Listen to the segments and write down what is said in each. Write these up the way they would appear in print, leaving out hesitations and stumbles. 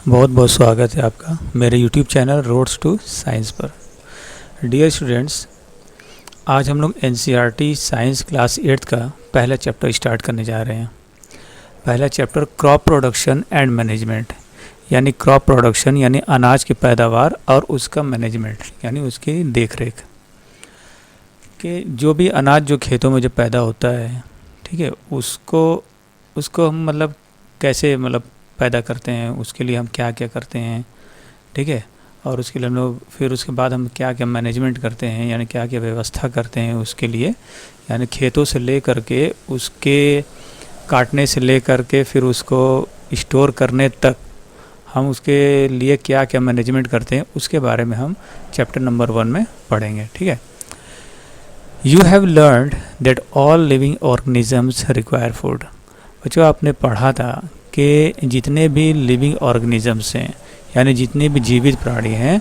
बहुत बहुत स्वागत है आपका मेरे YouTube channel roads to science पर। डियर स्टूडेंट्स, आज हम लोग NCERT साइंस क्लास 8 का पहला चैप्टर स्टार्ट करने जा रहे हैं। पहला chapter crop production and management, यानी क्रॉप प्रोडक्शन यानी अनाज की पैदावार और उसका मैनेजमेंट यानी उसकी देखरेख कि जो भी अनाज जो खेतों में जो पैदा होता है, ठीक है, उसको हम कैसे पैदा करते हैं, उसके लिए हम क्या क्या करते हैं, ठीक है, और उसके लिए हम लोग फिर उसके बाद हम क्या क्या मैनेजमेंट करते हैं यानी क्या क्या व्यवस्था करते हैं उसके लिए, यानी खेतों से ले करके उसके काटने से ले करके फिर उसको स्टोर करने तक हम उसके लिए क्या क्या मैनेजमेंट करते हैं, उसके बारे में हम चैप्टर नंबर 1 में पढ़ेंगे। ठीक है। You have learned that all living organisms require food. बच्चों, आपने पढ़ा था कि जितने भी लिविंग ऑर्गेनिजम्स हैं यानी जितने भी जीवित प्राणी हैं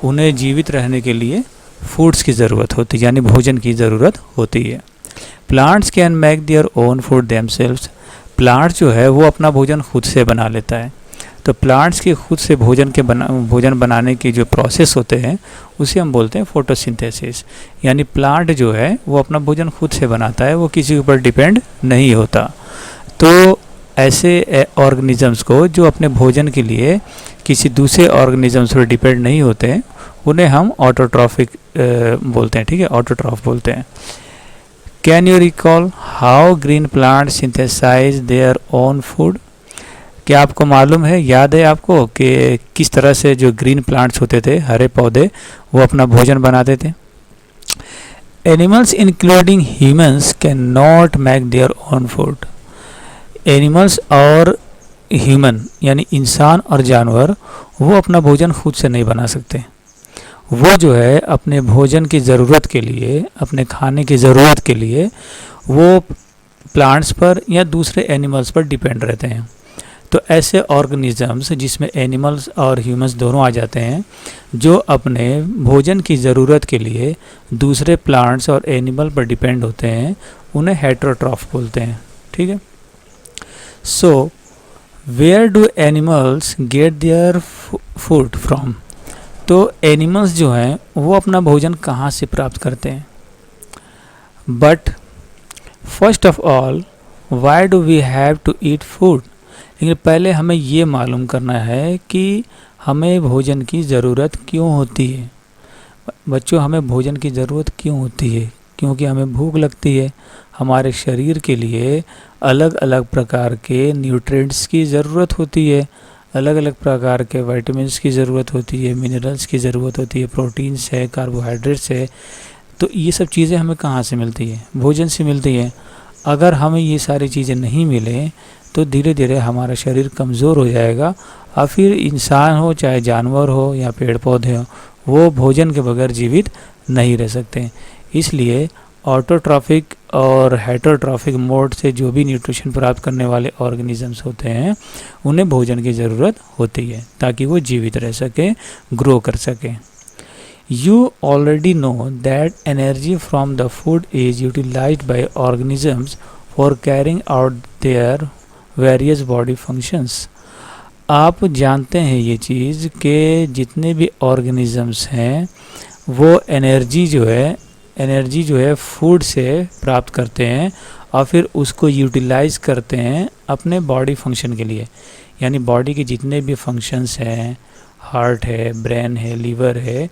उन्हें जीवित रहने के लिए फूड्स की ज़रूरत होती है यानी भोजन की ज़रूरत होती है। Plants can make their own food themselves. Plants जो है वो अपना भोजन खुद से बना लेता है। तो प्लांट्स के खुद से भोजन बनाने के जो प्रोसेस होते हैं उसे हम बोलते हैं फोटोसिंथेसिस। यानी प्लांट जो है वो अपना भोजन खुद से बनाता है, वो किसी के ऊपर डिपेंड नहीं होता। तो ऐसे ऑर्गेनिजम्स को जो अपने भोजन के लिए किसी दूसरे ऑर्गेनिजम्स पर डिपेंड नहीं होते हैं उन्हें हम ऑटोट्रॉफिक बोलते हैं। ठीक है, ऑटोट्रॉफ बोलते हैं। Can you recall how green plant synthesize their own food. क्या आपको मालूम है, याद है आपको कि किस तरह से जो ग्रीन प्लांट्स होते थे, हरे पौधे, वो अपना भोजन बनाते थे। Animals including humans can not make their own food. Animals और ह्यूमन यानी इंसान और जानवर वो अपना भोजन खुद से नहीं बना सकते। वो जो है अपने भोजन की ज़रूरत के लिए, अपने खाने की ज़रूरत के लिए वो प्लांट्स पर या दूसरे एनिमल्स पर डिपेंड रहते हैं। तो ऐसे ऑर्गेनिजम्स जिसमें एनिमल्स और ह्यूमंस दोनों आ जाते हैं, जो अपने भोजन की ज़रूरत के लिए दूसरे प्लांट्स और एनिमल पर डिपेंड होते हैं, उन्हें हेटेरोट्रॉफ बोलते हैं। ठीक है। So, where do animals get their food from? तो एनिमल्स जो हैं वो अपना भोजन कहाँ से प्राप्त करते हैं। But first of all, why do we have to eat food. लेकिन पहले हमें ये मालूम करना है कि हमें भोजन की ज़रूरत क्यों होती है। बच्चों, हमें भोजन की ज़रूरत क्यों होती है? क्योंकि हमें भूख लगती है। हमारे शरीर के लिए अलग अलग प्रकार के न्यूट्रिएंट्स की ज़रूरत होती है, अलग अलग प्रकार के विटामिन्स की ज़रूरत होती है, मिनरल्स की ज़रूरत होती है, प्रोटीन्स है, कार्बोहाइड्रेट्स है। तो ये सब चीज़ें हमें कहाँ से मिलती है? भोजन से मिलती है। अगर हमें ये सारी चीज़ें नहीं मिलें तो धीरे धीरे हमारा शरीर कमज़ोर हो जाएगा और फिर इंसान हो चाहे जानवर हो या पेड़ पौधे हो, वो भोजन के बगैर जीवित नहीं रह सकते। इसलिए ऑटोट्रॉफिक और हेटेरोट्रॉफिक मोड से जो भी न्यूट्रिशन प्राप्त करने वाले ऑर्गेनिजम्स होते हैं उन्हें भोजन की ज़रूरत होती है ताकि वो जीवित रह सके, ग्रो कर सके। You already know that energy from the food is utilised by organisms for carrying out their various body functions. आप जानते हैं ये चीज़ कि जितने भी ऑर्गेनिजम्स हैं वो एनर्जी जो है फूड से प्राप्त करते हैं और फिर उसको यूटिलाइज करते हैं अपने बॉडी फंक्शन के लिए। यानी बॉडी के जितने भी फंक्शंस हैं, हार्ट है, ब्रेन है, लीवर है,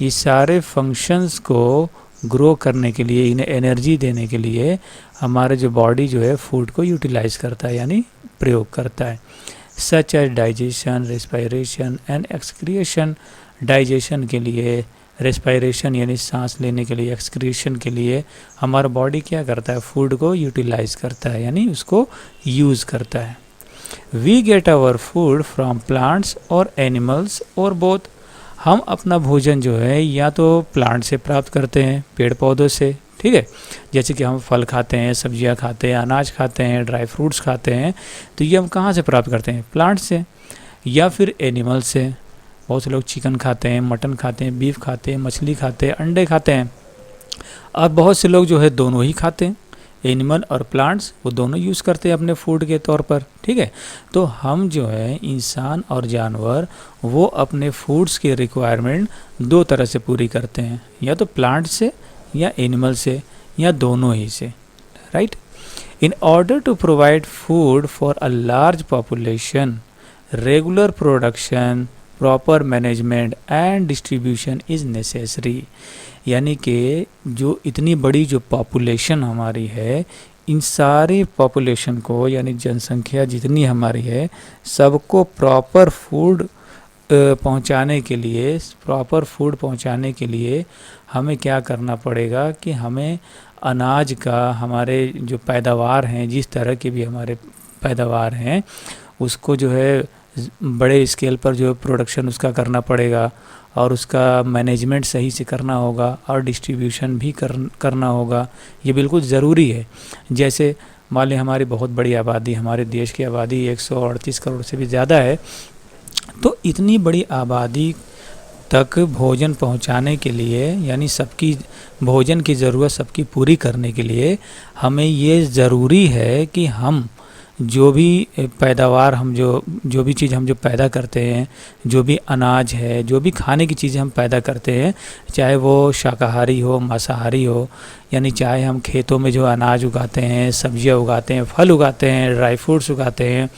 ये सारे फंक्शंस को ग्रो करने के लिए, इन्हें एनर्जी देने के लिए हमारे जो बॉडी जो है फूड को यूटिलाइज करता है यानी प्रयोग करता है। Such as digestion, respiration and excretion. Digestion के लिए, रेस्पिरेशन यानी सांस लेने के लिए, एक्सक्रीशन के लिए हमारा बॉडी क्या करता है? फूड को यूटिलाइज करता है यानी उसको यूज़ करता है। We get our food from plants or animals or both. हम अपना भोजन जो है या तो प्लांट से प्राप्त करते हैं, पेड़ पौधों से, ठीक है, जैसे कि हम फल खाते हैं, सब्जियां खाते हैं, अनाज खाते हैं, ड्राई फ्रूट्स खाते हैं, तो ये हम कहाँ से प्राप्त करते हैं? प्लांट से या फिर एनिमल से। बहुत से लोग चिकन खाते हैं, मटन खाते हैं, बीफ खाते हैं, मछली खाते हैं, अंडे खाते हैं। और बहुत से लोग जो है दोनों ही खाते हैं, एनिमल और प्लांट्स वो दोनों यूज़ करते हैं अपने फूड के तौर पर, ठीक है। तो हम जो है इंसान और जानवर वो अपने फूड्स की रिक्वायरमेंट दो तरह से पूरी करते हैं, या तो प्लांट से या एनिमल से या दोनों ही से, right. In order to provide food for a large population, regular production, proper management and distribution is necessary. यानी कि जो इतनी बड़ी जो पॉपुलेशन हमारी है, इन सारी पॉपुलेशन को यानी जनसंख्या जितनी हमारी है सबको प्रॉपर फूड पहुंचाने के लिए, प्रॉपर फूड पहुंचाने के लिए हमें क्या करना पड़ेगा कि हमें अनाज का, हमारे जो पैदावार हैं, जिस तरह की भी हमारे पैदावार हैं उसको जो है बड़े स्केल पर जो प्रोडक्शन उसका करना पड़ेगा और उसका मैनेजमेंट सही से करना होगा और डिस्ट्रीब्यूशन भी करना होगा। ये बिल्कुल ज़रूरी है। जैसे मान लें हमारी बहुत बड़ी आबादी, हमारे देश की आबादी 138 करोड़ से भी ज़्यादा है, तो इतनी बड़ी आबादी तक भोजन पहुंचाने के लिए, यानी सबकी भोजन की ज़रूरत सबकी पूरी करने के लिए हमें ये ज़रूरी है कि हम जो भी पैदावार, हम जो भी चीज़ हम जो पैदा करते हैं, जो भी अनाज है, जो भी खाने की चीज़ें हम पैदा करते हैं, चाहे वो शाकाहारी हो, मांसाहारी हो, यानी चाहे हम खेतों में जो अनाज उगाते हैं, सब्जियां उगाते हैं, फल उगाते हैं, ड्राई फ्रूट्स उगाते हैं,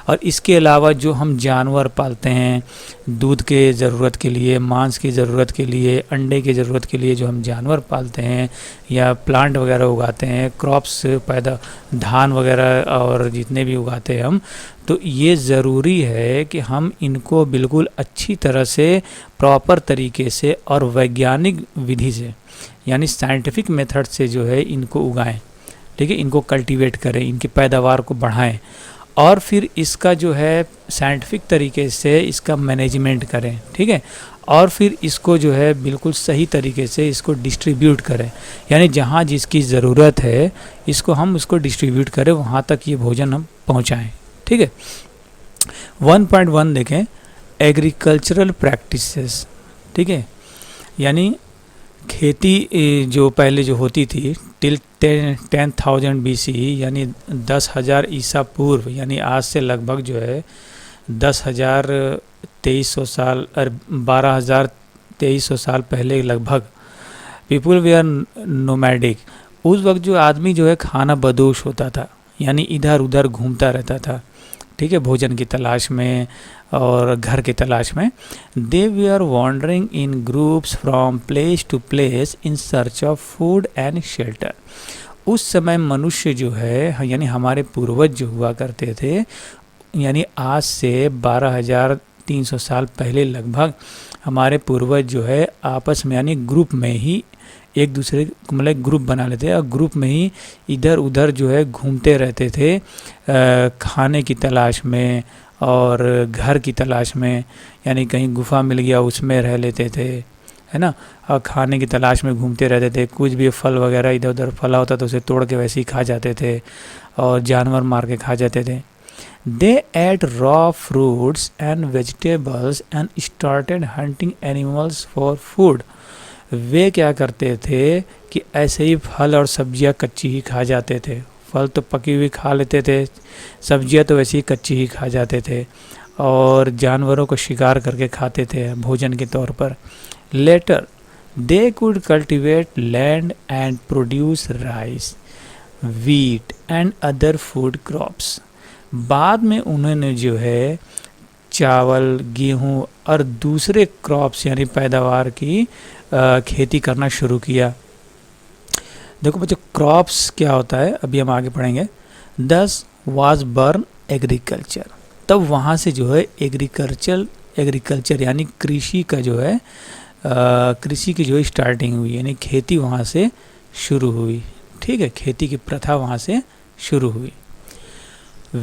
और इसके अलावा जो हम जानवर पालते हैं दूध के ज़रूरत के लिए, मांस की ज़रूरत के लिए, अंडे की ज़रूरत के लिए जो हम जानवर पालते हैं या प्लांट वगैरह उगाते हैं, क्रॉप्स पैदा, धान वगैरह और जितने भी उगाते हैं हम, तो ये ज़रूरी है कि हम इनको बिल्कुल अच्छी तरह से, प्रॉपर तरीके से और वैज्ञानिक विधि से, यानी साइंटिफिक मेथड से जो है इनको उगाएं, ठीक है, इनको कल्टीवेट करें, इनकी पैदावार को बढ़ाएं और फिर इसका जो है साइंटिफिक तरीके से इसका मैनेजमेंट करें, ठीक है, और फिर इसको जो है बिल्कुल सही तरीके से इसको डिस्ट्रीब्यूट करें, यानी जहाँ जिसकी ज़रूरत है इसको हम उसको डिस्ट्रीब्यूट करें, वहाँ तक ये भोजन हम पहुँचाएँ, ठीक है। 1.1 देखें, एग्रीकल्चरल प्रैक्टिसेस, ठीक है, यानी खेती जो पहले जो होती थी टिल 10,000 BC, यानी 10,000 ईसा पूर्व, यानी आज से लगभग जो है 10,2300 साल और 12,2300 साल पहले लगभग पीपुल वे आर नोमैडिक। उस वक्त जो आदमी जो है खाना बदोश होता था, यानी इधर उधर घूमता रहता था, ठीक है, भोजन की तलाश में और घर की तलाश में। They we are wandering in groups from place to place in search of food and shelter. उस समय मनुष्य जो है, यानी हमारे पूर्वज जो हुआ करते थे, यानी आज से 12,300 साल पहले लगभग हमारे पूर्वज जो है आपस में, यानी ग्रुप में ही एक दूसरे मतलब ग्रुप बना लेते और ग्रुप में ही इधर उधर जो है घूमते रहते थे खाने की तलाश में और घर की तलाश में, यानी कहीं गुफा मिल गया उसमें रह लेते थे, है ना, और खाने की तलाश में घूमते रहते थे। कुछ भी फल वगैरह इधर उधर फला होता तो उसे तोड़ के वैसे ही खा जाते थे और जानवर मार के खा जाते थे। They ate raw fruits and vegetables and started hunting animals for food. वे क्या करते थे कि ऐसे ही फल और सब्जियां कच्ची ही खा जाते थे, फल तो पकी हुई खा लेते थे, सब्जियां तो वैसे ही कच्ची ही खा जाते थे और जानवरों को शिकार करके खाते थे भोजन के तौर पर। Later they could cultivate land and produce rice, wheat and other food crops. बाद में उन्होंने जो है चावल, गेहूं और दूसरे क्रॉप्स यानी पैदावार की खेती करना शुरू किया। देखो बच्चों, क्रॉप्स क्या होता है अभी हम आगे पढ़ेंगे। दस वाज बर्न एग्रीकल्चर, तब वहाँ से जो है एग्रीकल्चर यानी कृषि का जो है कृषि की जो स्टार्टिंग हुई, यानी खेती वहाँ से शुरू हुई, ठीक है, खेती की प्रथा वहाँ से शुरू हुई।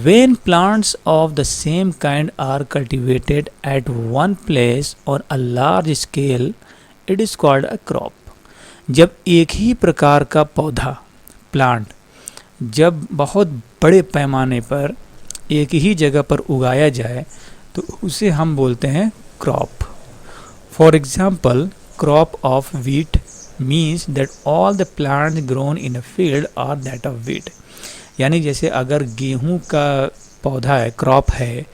When plants of the same kind are cultivated at one place on a large scale, it is called a crop. जब एक ही प्रकार का पौधा, प्लांट, जब बहुत बड़े पैमाने पर एक ही जगह पर उगाया जाए तो उसे हम बोलते हैं crop. For example, crop of wheat means that all the plants grown in a field are that of wheat. यानी जैसे अगर गेहूं का पौधा है, क्रॉप है,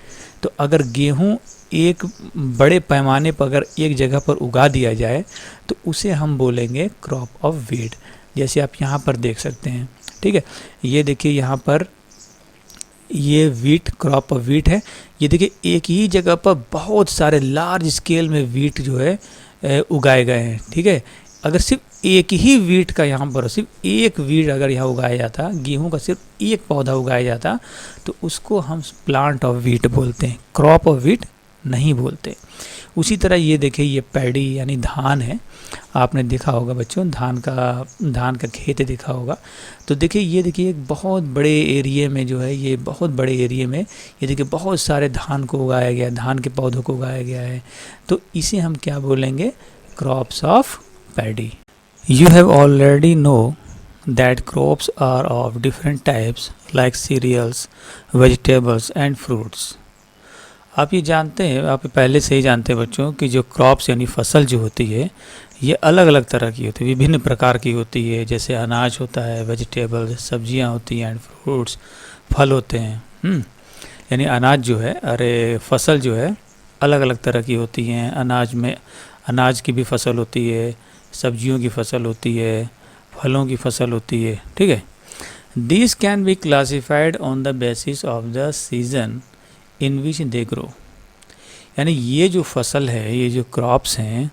तो अगर गेहूं एक बड़े पैमाने पर अगर एक जगह पर उगा दिया जाए तो उसे हम बोलेंगे क्रॉप ऑफ वीट। जैसे आप यहाँ पर देख सकते हैं, ठीक है, ये देखिए यहाँ पर ये वीट, क्रॉप ऑफ वीट है। ये देखिए एक ही जगह पर बहुत सारे लार्ज स्केल में वीट जो है उगाए गए हैं, ठीक है। अगर सिर्फ एक ही वीट का यहाँ पर, सिर्फ एक वीट अगर यहाँ उगाया जाता, गेहूं का सिर्फ एक पौधा उगाया जाता, तो उसको हम प्लांट ऑफ वीट बोलते हैं, क्रॉप ऑफ वीट नहीं बोलते। उसी तरह ये देखिए ये पैडी यानी धान है, आपने देखा होगा बच्चों, धान का खेत देखा होगा। तो देखिए ये देखिए एक बहुत बड़े एरिया में जो है, ये बहुत बड़े एरिया में ये देखिए बहुत सारे धान को उगाया गया, धान के पौधों को उगाया गया है। तो इसे हम क्या बोलेंगे, crops of paddy. You have already know that crops are of different types like cereals, vegetables and fruits। आप ये जानते हैं, आप पहले से ही जानते हैं बच्चों कि जो क्रॉप्स यानी फसल जो होती है ये अलग अलग तरह की होती है, विभिन्न प्रकार की होती है। जैसे अनाज होता है, वेजिटेबल्स सब्जियां होती हैं, एंड फ्रूट्स फल होते हैं। यानी अनाज जो है, अरे फसल जो है अलग अलग तरह की होती हैं। अनाज में अनाज की भी फसल होती है, सब्जियों की फसल होती है, फलों की फसल होती है, ठीक है। This can be classified on the basis of the season in which they grow. यानी ये जो फसल है, ये जो क्रॉप्स हैं,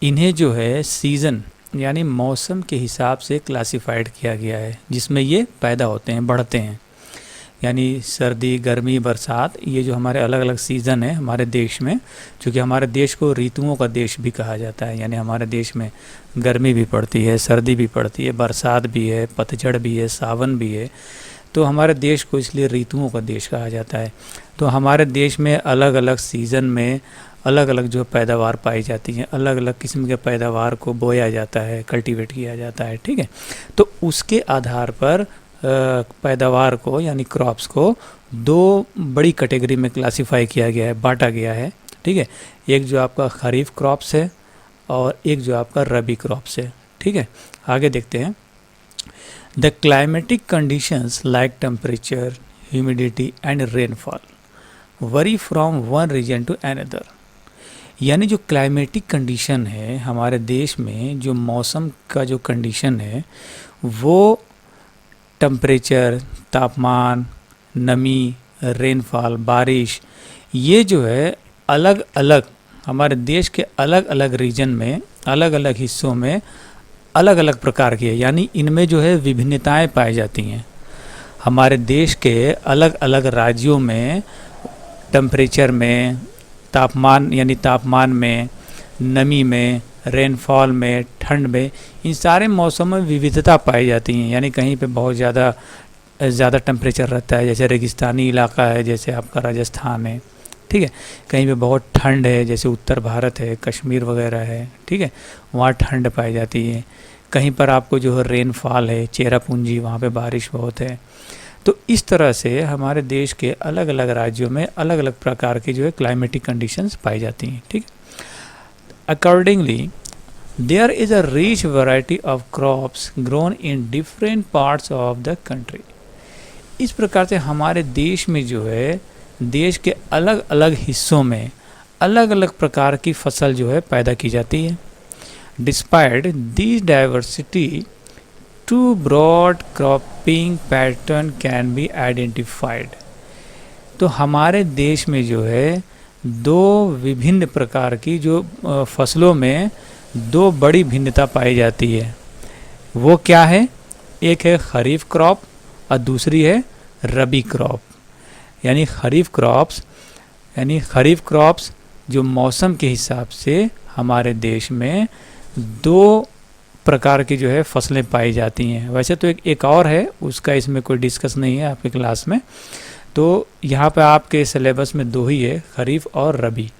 इन्हें जो है सीज़न यानी मौसम के हिसाब से क्लासिफाइड किया गया है, जिसमें ये पैदा होते हैं, बढ़ते हैं। यानी सर्दी, गर्मी, बरसात, ये जो हमारे अलग अलग सीज़न है हमारे देश में, चूँकि हमारे देश को ऋतुओं का देश भी कहा जाता है। यानी हमारे देश में गर्मी भी पड़ती है, सर्दी भी पड़ती है, बरसात भी है, पतझड़ भी है, सावन भी है। तो हमारे देश को इसलिए ऋतुओं का देश कहा जाता है। तो हमारे देश में अलग अलग सीज़न में अलग अलग जो पैदावार पाई जाती हैं, अलग अलग किस्म के पैदावार को बोया जाता है, कल्टीवेट किया जाता है, ठीक है। तो उसके आधार पर पैदावार को यानी क्रॉप्स को दो बड़ी कैटेगरी में क्लासिफाई किया गया है, बांटा गया है, ठीक है। एक जो आपका खरीफ क्रॉप्स है और एक जो आपका रबी क्रॉप्स है, ठीक है। आगे देखते हैं। The climatic conditions like temperature, humidity and rainfall vary from one region to another. यानी जो क्लाइमेटिक कंडीशन है हमारे देश में, जो मौसम का जो कंडीशन है, वो टेम्परेचर, तापमान, नमी, रेनफॉल, बारिश, ये जो है अलग अलग हमारे देश के अलग अलग रीजन में, अलग अलग हिस्सों में अलग अलग प्रकार की है। यानी इनमें जो है विभिन्नताएं पाई जाती हैं। हमारे देश के अलग अलग राज्यों में टेम्परेचर में, तापमान यानी तापमान में, नमी में, रेनफॉल में, ठंड में, इन सारे मौसमों में विविधता पाई जाती हैं। यानी कहीं पे बहुत ज़्यादा टेम्परेचर रहता है, जैसे रेगिस्तानी इलाका है, जैसे आपका राजस्थान है, ठीक है। कहीं पे बहुत ठंड है, जैसे उत्तर भारत है, कश्मीर वगैरह है, ठीक है, वहाँ ठंड पाई जाती है। कहीं पर आपको जो है रेनफॉल है, चेरापूंजी, वहाँ पे बारिश बहुत है। तो इस तरह से हमारे देश के अलग अलग राज्यों में अलग अलग प्रकार की जो है क्लाइमेटिक कंडीशंस पाई जाती हैं, ठीक है। Accordingly there is a rich variety of crops grown in different parts of the country. इस प्रकार से हमारे देश में जो है, देश के अलग अलग हिस्सों में अलग अलग प्रकार की फसल जो है पैदा की जाती है। Despite this diversity two broad cropping patterns can be identified. तो हमारे देश में जो है दो विभिन्न प्रकार की जो फसलों में दो बड़ी भिन्नता पाई जाती है। वो क्या है? एक है खरीफ क्रॉप और दूसरी है रबी क्रॉप। यानी खरीफ क्रॉप्स जो मौसम के हिसाब से हमारे देश में दो प्रकार की जो है फसलें पाई जाती हैं। वैसे तो एक और है, उसका इसमें कोई डिस्कस नहीं है आपके क्लास में। तो यहाँ पे आपके सिलेबस में दो ही है, खरीफ और रबी,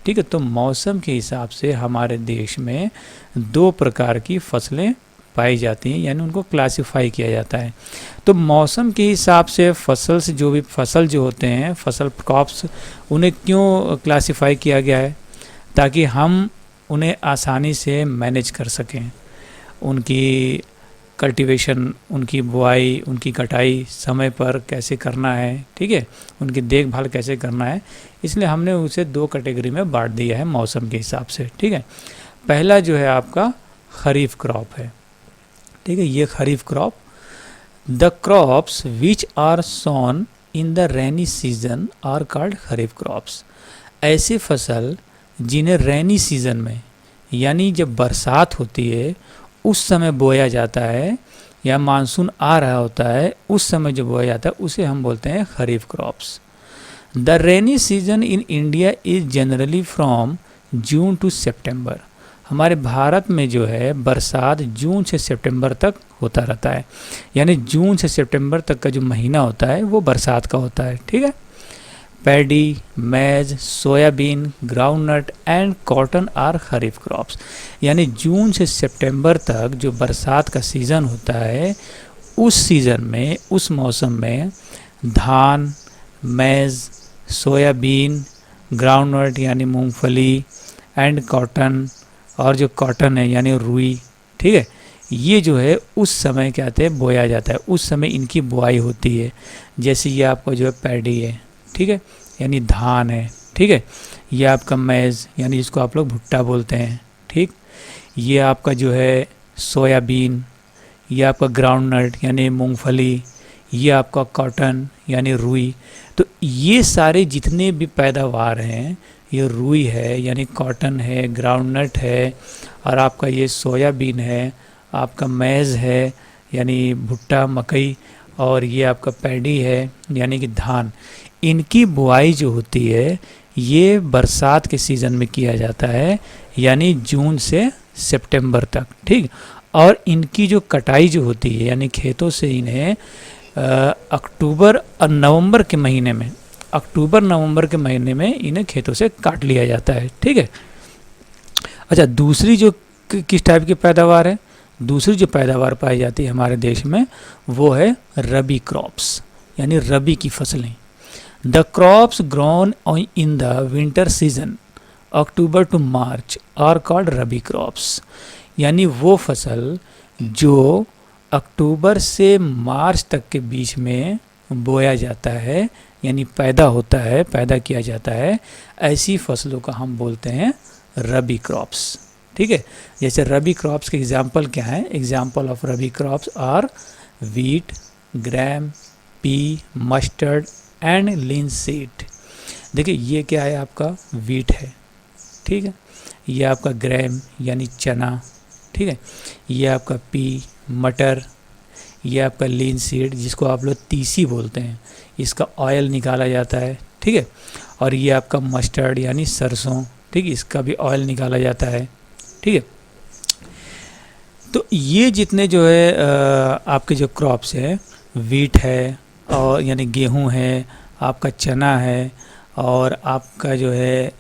ठीक है। तो मौसम के हिसाब से हमारे देश में दो प्रकार की फसलें पाई जाती हैं, यानी उनको क्लासिफाई किया जाता है। तो मौसम के हिसाब से फसल जो होते हैं, फसल क्रॉप्स, उन्हें क्यों क्लासिफाई किया गया है? ताकि हम उन्हें आसानी से मैनेज कर सकें उनकी कल्टीवेशन, उनकी बुआई, उनकी कटाई समय पर कैसे करना है, ठीक है, उनकी देखभाल कैसे करना है। इसलिए हमने उसे 2 कैटेगरी में बांट दिया है मौसम के हिसाब से, ठीक है। पहला जो है आपका खरीफ क्रॉप है, ठीक है, ये kharif crop. The crops which are sown in the rainy season are called kharif crops. ऐसे फसल जिन्हें रेनी सीजन में, यानी जब बरसात होती है उस समय बोया जाता है, या मानसून आ रहा होता है उस समय जो बोया जाता है, उसे हम बोलते हैं kharif crops. The rainy season in India is generally from June to September. हमारे भारत में जो है बरसात जून से सितंबर तक होता रहता है, यानी जून से सितंबर तक का जो महीना होता है वो बरसात का होता है, ठीक है। Paddy, maize, soyabean, groundnut and cotton are kharif crops. यानी जून से सितंबर तक जो बरसात का सीज़न होता है, उस सीज़न में, उस मौसम में धान, मैज, सोयाबीन, ग्राउंडनट यानी मूंगफली एंड कॉटन, और जो कॉटन है यानी रुई, ठीक है, ये जो है उस समय क्या कहते हैं बोया जाता है, उस समय इनकी बुआई होती है। जैसे ये आपका जो है पैडी है, ठीक है, यानी धान है, ठीक है, ये आपका मैज़ यानी जिसको आप लोग भुट्टा बोलते हैं, ठीक, ये आपका जो है सोयाबीन, ये आपका ग्राउंडनट यानी मूंगफली, ये आपका कॉटन यानी रुई। तो ये सारे जितने भी पैदावार हैं, ये रुई है यानी कॉटन है, ग्राउंडनट है, और आपका ये सोयाबीन है, आपका मैज़ है यानी भुट्टा मकई, और ये आपका पैडी है यानी कि धान। इनकी बुआई जो होती है ये बरसात के सीज़न में किया जाता है, यानी जून से सितंबर तक, ठीक। और इनकी जो कटाई जो होती है, यानी खेतों से इन्हें अक्टूबर और नवंबर के महीने में, अक्टूबर नवंबर के महीने में इन्हें खेतों से काट लिया जाता है, ठीक है। अच्छा, दूसरी जो किस टाइप की पैदावार है, दूसरी जो पैदावार पाई जाती है हमारे देश में वो है रबी क्रॉप्स, यानी रबी की फसलें। The crops grown in the winter season October to March are called rabi crops. यानी वो फसल जो अक्टूबर से मार्च तक के बीच में बोया जाता है, यानी पैदा होता है, पैदा किया जाता है, ऐसी फसलों का हम बोलते हैं रबी क्रॉप्स, ठीक है। जैसे रबी क्रॉप्स के एग्जाम्पल क्या है, example of rabi crops are wheat, gram, pea, mustard and linseed. देखिए ये क्या है, आपका वीट है, ठीक है, ये आपका ग्राम यानी चना, ठीक है, ये आपका पी मटर, ये आपका लिनसीड जिसको आप लोग तीसी बोलते हैं, इसका ऑयल निकाला जाता है, ठीक है, और ये आपका मस्टर्ड यानी सरसों, ठीक है, इसका भी ऑयल निकाला जाता है, ठीक है। तो ये जितने जो है आपके जो क्रॉप्स है, वीट है और यानी गेहूं है, आपका चना है, और आपका जो है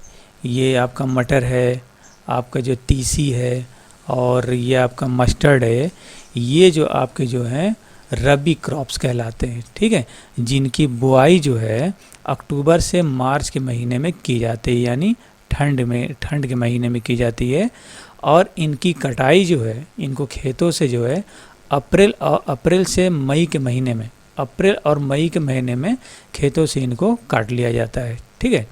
ये आपका मटर है, आपका जो तीसी है, और ये आपका मस्टर्ड है, ये जो आपके जो हैं रबी क्रॉप्स कहलाते हैं, ठीक है, जिनकी बुआई जो है अक्टूबर से मार्च के महीने में की जाती है, यानी ठंड के महीने में की जाती है, और इनकी कटाई जो है, इनको खेतों से जो है अप्रैल से मई के महीने में, अप्रैल और मई के महीने में खेतों से इनको काट लिया जाता है, ठीक है।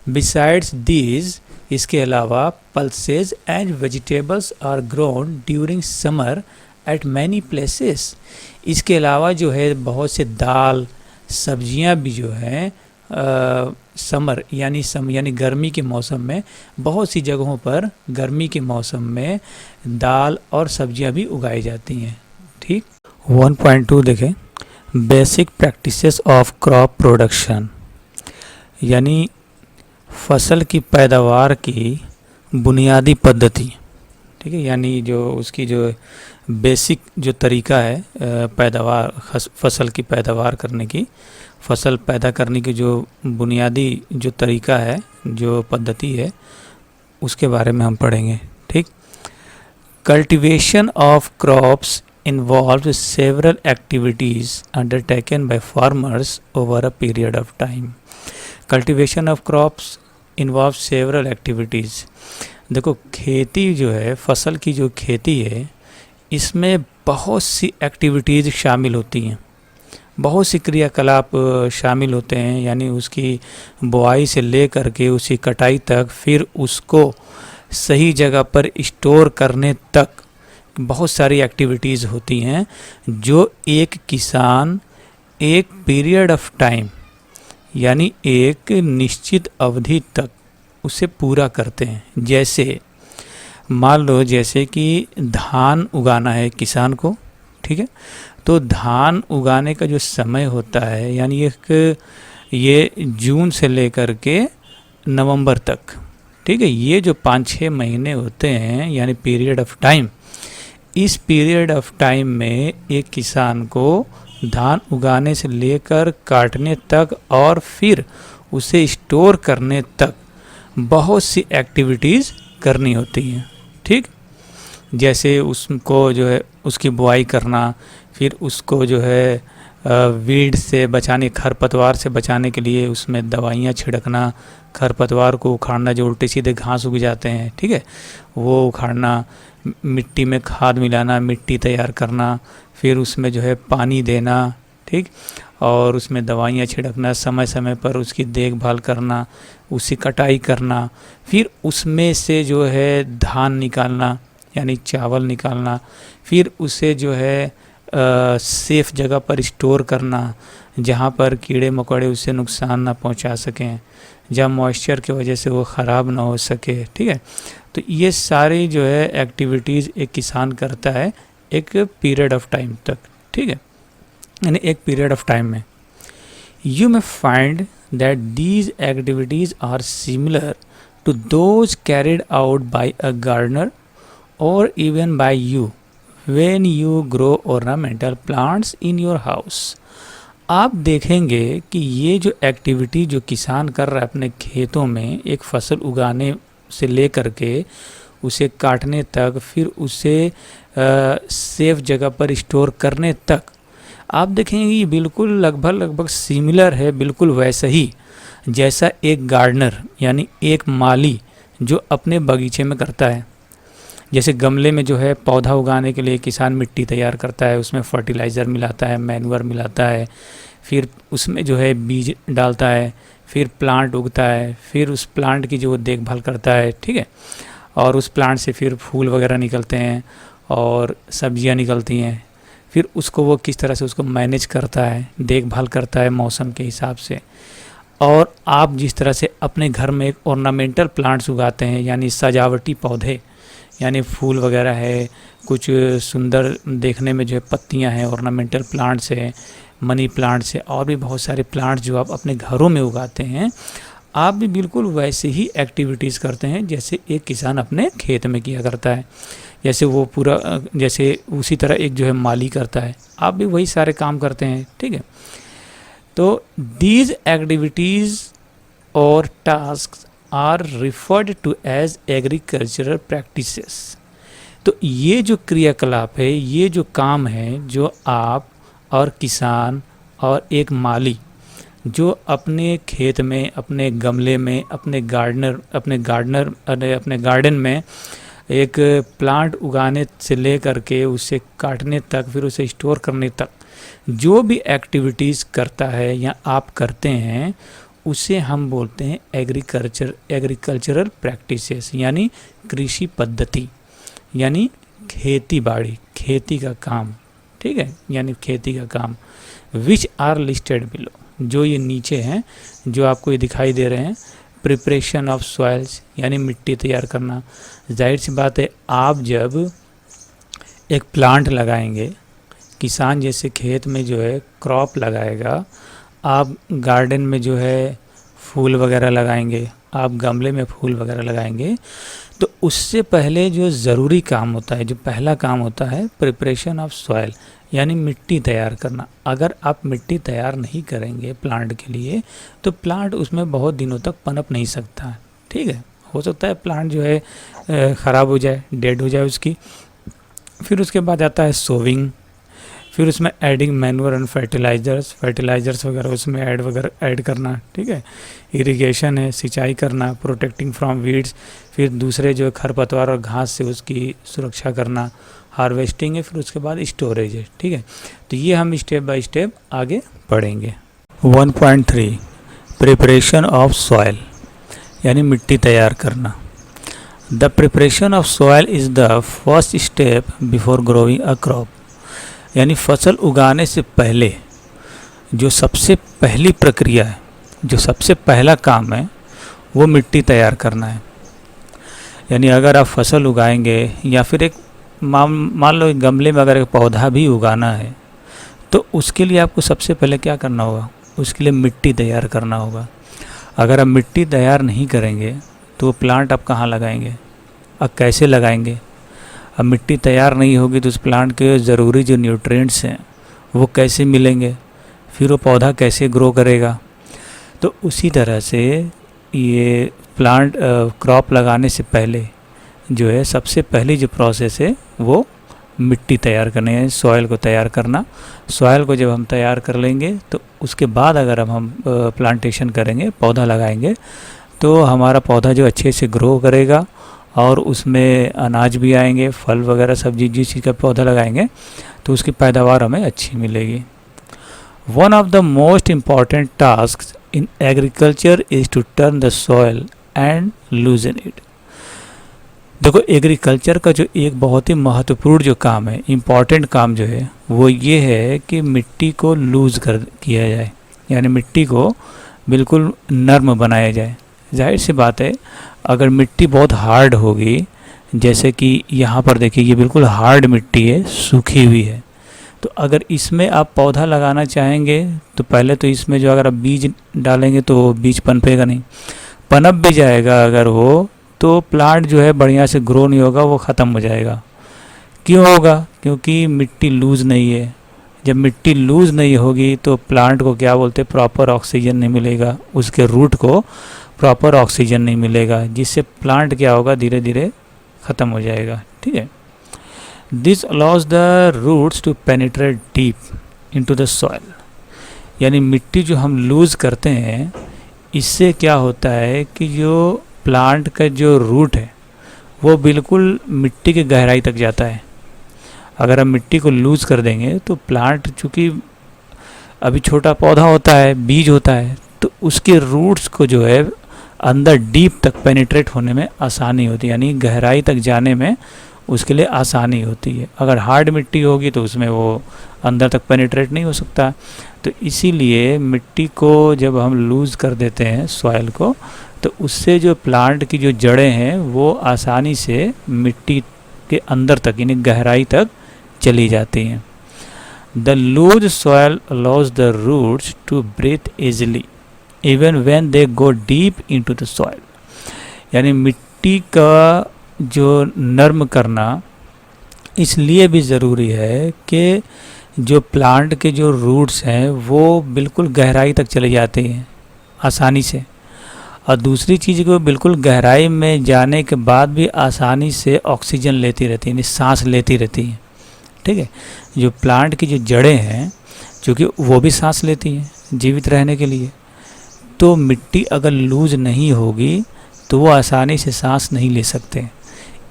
बिसाइड्स दीज, इसके अलावा pulses and vegetables are grown during summer at many places. इसके अलावा जो है बहुत से दाल सब्जियां भी जो हैं समर यानी गर्मी के मौसम में, बहुत सी जगहों पर गर्मी के मौसम में दाल और सब्जियां भी उगाई जाती हैं, ठीक। 1.2 देखें, basic practices of crop production, यानी फसल की पैदावार की बुनियादी पद्धति, ठीक है, यानी जो उसकी जो बेसिक जो तरीका है पैदावार, फसल की पैदावार करने की, फसल पैदा करने की जो बुनियादी जो तरीका है, जो पद्धति है, उसके बारे में हम पढ़ेंगे, ठीक। Cultivation of crops involves several activities undertaken by farmers over a period of time. Cultivation of crops involves several activities. देखो खेती जो है, फसल की जो खेती है, इसमें बहुत सी एक्टिविटीज़ शामिल होती हैं, बहुत सी क्रियाकलाप शामिल होते हैं, यानी उसकी बुआई से ले करके उसकी कटाई तक, फिर उसको सही जगह पर स्टोर करने तक बहुत सारी एक्टिविटीज़ होती हैं जो एक किसान एक पीरियड ऑफ टाइम यानी एक निश्चित अवधि तक उसे पूरा करते हैं। जैसे मान लो जैसे कि धान उगाना है किसान को, ठीक है, तो धान उगाने का जो समय होता है यानी ये जून से लेकर के नवंबर तक, ठीक है, ये जो 5-6 महीने होते हैं यानी पीरियड ऑफ टाइम, इस पीरियड ऑफ टाइम में एक किसान को धान उगाने से लेकर काटने तक और फिर उसे स्टोर करने तक बहुत सी एक्टिविटीज़ करनी होती हैं। ठीक, जैसे उसको जो है उसकी बुआई करना, फिर उसको जो है वीड से बचाने, खरपतवार से बचाने के लिए उसमें दवाइयाँ छिड़कना, खरपतवार को उखाड़ना, जो उल्टे सीधे घास उग जाते हैं, ठीक है, वो उखाड़ना, मिट्टी में खाद मिलाना, मिट्टी तैयार करना, फिर उसमें जो है पानी देना, ठीक, और उसमें दवाइयाँ छिड़कना, समय समय पर उसकी देखभाल करना, उसकी कटाई करना, फिर उसमें से जो है धान निकालना यानी चावल निकालना, फिर उसे जो है सेफ जगह पर स्टोर करना जहाँ पर कीड़े मकोड़े उसे नुकसान ना पहुँचा सकें, जहाँ मॉइस्चर की वजह से वो ख़राब ना हो सके। ठीक है, तो ये सारी जो है एक्टिविटीज़ एक किसान करता है एक पीरियड ऑफ टाइम तक। ठीक है, यानी एक पीरियड ऑफ टाइम में you may find that these activities are similar to those carried out by a gardener और even by you when you grow ornamental plants in your house. आप देखेंगे कि ये जो एक्टिविटी जो किसान कर रहा है अपने खेतों में, एक फसल उगाने से लेकर के उसे काटने तक, फिर उसे सेफ जगह पर स्टोर करने तक, आप देखेंगे ये बिल्कुल लगभग सिमिलर है, बिल्कुल वैसा ही जैसा एक गार्डनर यानी एक माली जो अपने बगीचे में करता है। जैसे गमले में जो है पौधा उगाने के लिए किसान मिट्टी तैयार करता है, उसमें फर्टिलाइज़र मिलाता है, मैन्योर मिलाता है, फिर उसमें जो है बीज डालता है, फिर प्लांट उगता है, फिर उस प्लांट की जो वो देखभाल करता है, ठीक है, और उस प्लांट से फिर फूल वगैरह निकलते हैं और सब्जियां निकलती हैं, फिर उसको वो किस तरह से उसको मैनेज करता है, देखभाल करता है मौसम के हिसाब से। और आप जिस तरह से अपने घर में एक ऑर्नामेंटल प्लांट्स उगाते हैं यानी सजावटी पौधे, यानी फूल वगैरह है, कुछ सुंदर देखने में जो है पत्तियां हैं, ऑर्नामेंटल प्लांट्स है, मनी प्लांट्स है, और भी बहुत सारे प्लांट्स जो आप अपने घरों में उगाते हैं, आप भी बिल्कुल वैसे ही एक्टिविटीज़ करते हैं जैसे एक किसान अपने खेत में किया करता है। जैसे वो पूरा जैसे उसी तरह एक जो है माली करता है, आप भी वही सारे काम करते हैं। ठीक है, तो these activities or task are referred to as agricultural practices. तो ये जो क्रियाकलाप है, ये जो काम है जो आप और किसान और एक माली जो अपने खेत में, अपने गमले में, अपने गार्डन में एक प्लांट उगाने से लेकर के उसे काटने तक, फिर उसे स्टोर करने तक जो भी एक्टिविटीज़ करता है या आप करते हैं, उसे हम बोलते हैं एग्रीकल्चरल प्रैक्टिसेस, यानी कृषि पद्धति, यानी खेती बाड़ी, खेती का काम। ठीक है, यानी खेती का काम। विच आर लिस्टेड बिलो, जो ये नीचे हैं, जो आपको ये दिखाई दे रहे हैं। प्रिपरेशन ऑफ सॉइल्स, यानी मिट्टी तैयार करना। जाहिर सी बात है, आप जब एक प्लांट लगाएंगे, किसान जैसे खेत में जो है क्रॉप लगाएगा, आप गार्डन में जो है फूल वगैरह लगाएंगे, आप गमले में फूल वगैरह लगाएंगे, तो उससे पहले जो ज़रूरी काम होता है, जो पहला काम होता है प्रिपरेशन ऑफ सॉइल, यानी मिट्टी तैयार करना। अगर आप मिट्टी तैयार नहीं करेंगे प्लांट के लिए, तो प्लांट उसमें बहुत दिनों तक पनप नहीं सकता। ठीक है, हो सकता है प्लांट जो है ख़राब हो जाए, डेड हो जाए उसकी। फिर उसके बाद आता है सोविंग, फिर उसमें एडिंग मैन्योर एंड फर्टिलाइजर्स वगैरह उसमें ऐड करना, ठीक है। इरिगेशन है, सिंचाई करना, प्रोटेक्टिंग फ्रॉम वीड्स, फिर दूसरे जो खरपतवार और घास से उसकी सुरक्षा करना, हार्वेस्टिंग है, फिर उसके बाद स्टोरेज है, ठीक है। तो ये हम स्टेप बाय स्टेप आगे पढ़ेंगे। 1.3 प्रिपरेशन ऑफ सॉइल, यानी मिट्टी तैयार करना। The preparation of soil is the first step before growing a crop, यानी फसल उगाने से पहले जो सबसे पहली प्रक्रिया है, जो सबसे पहला काम है, वो मिट्टी तैयार करना है। यानी अगर आप फसल उगाएंगे या फिर एक मान लो एक गमले में अगर एक पौधा भी उगाना है, तो उसके लिए आपको सबसे पहले क्या करना होगा, उसके लिए मिट्टी तैयार करना होगा। अगर आप मिट्टी तैयार नहीं करेंगे तो वो प्लांट आप कहाँ लगाएंगे, अब कैसे लगाएंगे। अब मिट्टी तैयार नहीं होगी तो उस प्लांट के ज़रूरी जो न्यूट्रिएंट्स हैं वो कैसे मिलेंगे, फिर वो पौधा कैसे ग्रो करेगा। तो उसी तरह से ये प्लांट क्रॉप लगाने से पहले जो है सबसे पहली जो प्रोसेस है वो मिट्टी तैयार करनी है, सॉइल को तैयार करना। सॉइल को जब हम तैयार कर लेंगे तो उसके बाद अगर हम प्लांटेशन करेंगे, पौधा लगाएंगे, तो हमारा पौधा जो अच्छे से ग्रो करेगा और उसमें अनाज भी आएंगे, फल वगैरह सब्जी, जिस चीज़ का पौधा लगाएंगे तो उसकी पैदावार हमें अच्छी मिलेगी। One of the most important task in agriculture is to turn the soil and loosen it. देखो, एग्रीकल्चर का जो एक बहुत ही महत्वपूर्ण जो काम है, इम्पॉर्टेंट काम जो है, वो ये है कि मिट्टी को लूज़ किया जाए, यानी मिट्टी को बिल्कुल नर्म बनाया जाए। जाहिर सी बात है, अगर मिट्टी बहुत हार्ड होगी, जैसे कि यहाँ पर देखिए ये बिल्कुल हार्ड मिट्टी है, सूखी हुई है, तो अगर इसमें आप पौधा लगाना चाहेंगे तो पहले तो इसमें जो अगर आप बीज डालेंगे तो बीज पनपेगा नहीं, पनप भी जाएगा अगर वो, तो प्लांट जो है बढ़िया से ग्रो नहीं होगा, वो ख़त्म हो जाएगा। क्यों होगा? क्योंकि मिट्टी लूज़ नहीं है। जब मिट्टी लूज़ नहीं होगी तो प्लांट को क्या बोलते हैं, प्रॉपर ऑक्सीजन नहीं मिलेगा, उसके रूट को प्रॉपर ऑक्सीजन नहीं मिलेगा, जिससे प्लांट क्या होगा, धीरे धीरे ख़त्म हो जाएगा, ठीक है। This allows the roots to penetrate deep into the soil, यानी मिट्टी जो हम लूज़ करते हैं, इससे क्या होता है कि जो प्लांट का जो रूट है वो बिल्कुल मिट्टी की गहराई तक जाता है। अगर हम मिट्टी को लूज़ कर देंगे तो प्लांट, चूँकि अभी छोटा पौधा होता है, बीज होता है, तो उसके रूट्स को जो है अंदर डीप तक पेनिट्रेट होने में आसानी होती है, यानी गहराई तक जाने में उसके लिए आसानी होती है। अगर हार्ड मिट्टी होगी तो उसमें वो अंदर तक पेनिट्रेट नहीं हो सकता। तो इसीलिए मिट्टी को जब हम लूज़ कर देते हैं सॉइल को, तो उससे जो प्लांट की जो जड़ें हैं वो आसानी से मिट्टी के अंदर तक, यानी गहराई तक चली जाती हैं। The loose soil allows the roots to breathe easily even when they go deep into the soil, यानी मिट्टी का जो नर्म करना इसलिए भी ज़रूरी है कि जो प्लांट के जो रूट्स हैं वो बिल्कुल गहराई तक चले जाते हैं आसानी से, और दूसरी चीज़ को बिल्कुल गहराई में जाने के बाद भी आसानी से ऑक्सीजन लेती रहती है, यानी सांस लेती रहती है, ठीक है। जो प्लांट की जो जड़ें हैं, चूँकि वो भी सांस लेती हैं जीवित रहने के लिए, तो मिट्टी अगर लूज नहीं होगी तो वो आसानी से सांस नहीं ले सकते।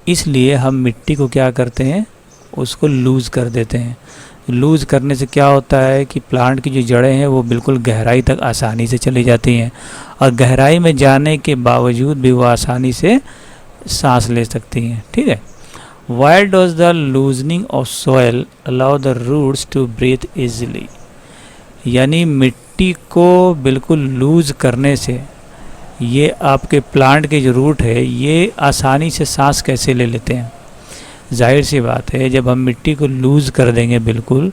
इसलिए हम मिट्टी को क्या करते हैं, उसको लूज़ कर देते हैं। लूज़ करने से क्या होता है कि प्लांट की जो जड़ें हैं वो बिल्कुल गहराई तक आसानी से चली जाती हैं, और गहराई में जाने के बावजूद भी वो आसानी से सांस ले सकती हैं, ठीक है। Why does the loosening of soil allow the roots to breathe easily, यानी मिट्टी को बिल्कुल लूज़ करने से ये आपके प्लांट के जो रूट है ये आसानी से सांस कैसे ले लेते हैं। जाहिर सी बात है, जब हम मिट्टी को लूज़ कर देंगे बिल्कुल,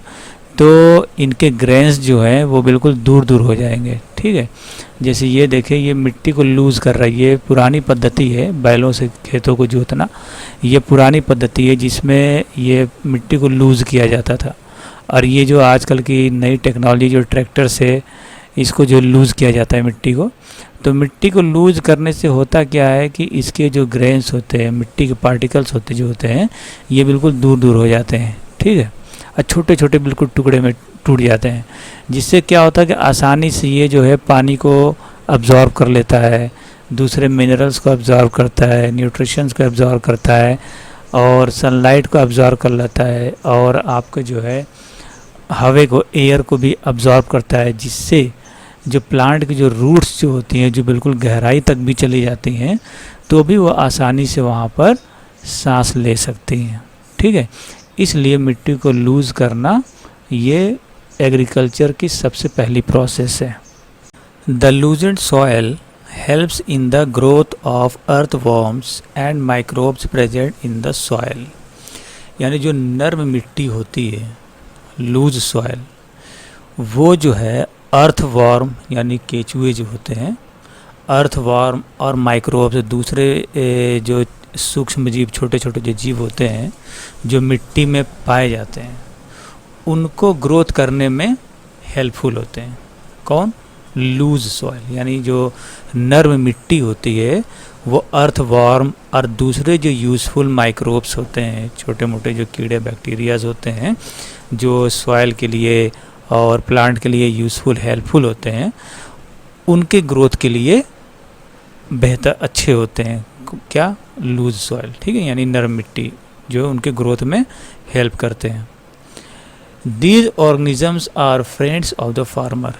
तो इनके ग्रेन्स जो हैं वो बिल्कुल दूर दूर हो जाएंगे, ठीक है। जैसे ये देखें, ये मिट्टी को लूज़ कर रहा है, ये पुरानी पद्धति है बैलों से खेतों को जोतना, ये पुरानी पद्धति है जिसमें ये मिट्टी को लूज़ किया जाता था। और ये जो आजकल की नई टेक्नोलॉजी, जो ट्रैक्टर से इसको जो लूज़ किया जाता है मिट्टी को, तो मिट्टी को लूज़ करने से होता क्या है कि इसके जो ग्रेन्स होते हैं, मिट्टी के पार्टिकल्स होते जो होते हैं, ये बिल्कुल दूर दूर हो जाते हैं, ठीक है। और छोटे छोटे बिल्कुल टुकड़े में टूट जाते हैं, जिससे क्या होता है कि आसानी से ये जो है पानी को अब्जॉर्ब कर लेता है, दूसरे मिनरल्स को अब्जॉर्ब करता है, न्यूट्रिशंस को अब्जॉर्ब करता है और सनलाइट को अब्जॉर्ब कर लेता है और आपको जो है हवा को, एयर को भी अब्जॉर्ब करता है, जिससे जो प्लांट की जो रूट्स जो होती हैं जो बिल्कुल गहराई तक भी चली जाती हैं तो भी वो आसानी से वहाँ पर सांस ले सकती हैं। ठीक है, इसलिए मिट्टी को लूज़ करना ये एग्रीकल्चर की सबसे पहली प्रोसेस है। The loosened soil helps in the growth of earthworms and microbes present in the soil. यानी जो नर्म मिट्टी होती है, लूज सॉयल, वो जो है अर्थवॉर्म यानी केचुए जो होते हैं, अर्थवॉर्म और माइक्रोब्स दूसरे जो सूक्ष्म जीव, छोटे छोटे जो जीव होते हैं जो मिट्टी में पाए जाते हैं, उनको ग्रोथ करने में हेल्पफुल होते हैं। कौन? लूज सॉइल, यानी जो नर्म मिट्टी होती है वो अर्थवॉर्म और दूसरे जो यूज़फुल माइक्रोब्स होते हैं, छोटे मोटे जो कीड़े बैक्टीरियाज होते हैं जो सॉइल के लिए और प्लांट के लिए यूज़फुल हेल्पफुल होते हैं, उनके ग्रोथ के लिए बेहतर अच्छे होते हैं। क्या? Loose soil. ठीक है, यानी नरम मिट्टी जो उनके ग्रोथ में हेल्प करते हैं। These organisms are friends of the farmer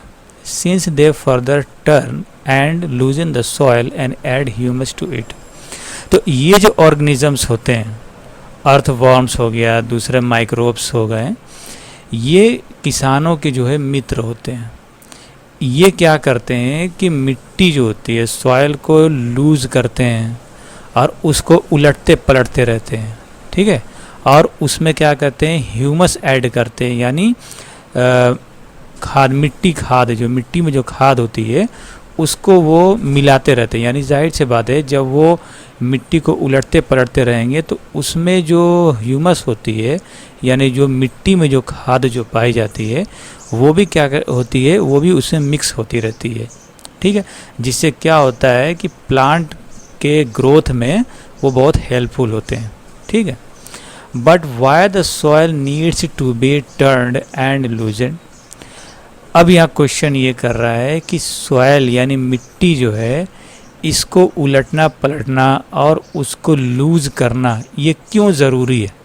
since they further turn and loosen the soil and add humus to it। तो ये जो ऑर्गेनिजम्स होते हैं, अर्थवॉर्म्स हो गया, दूसरे माइक्रोब्स हो गए, ये किसानों के जो है मित्र होते हैं। ये क्या करते हैं कि मिट्टी जो होती है सॉइल को लूज करते हैं और उसको उलटते पलटते रहते हैं। ठीक है, और उसमें क्या करते हैं, ह्यूमस ऐड करते हैं, यानी खाद, मिट्टी खाद, जो मिट्टी में जो खाद होती है उसको वो मिलाते रहते हैं। यानी जाहिर सी बात है, जब वो मिट्टी को उलटते पलटते रहेंगे तो उसमें जो ह्यूमस होती है, यानी जो मिट्टी में जो खाद जो पाई जाती है वो भी क्या होती है, वो भी उसमें मिक्स होती रहती है। ठीक है, जिससे क्या होता है कि प्लांट के ग्रोथ में वो बहुत हेल्पफुल होते हैं। ठीक है, but why the soil needs to be turned and loosened. अब यहाँ क्वेश्चन ये कर रहा है कि सॉइल यानी मिट्टी जो है, इसको उलटना पलटना और उसको लूज करना ये क्यों ज़रूरी है।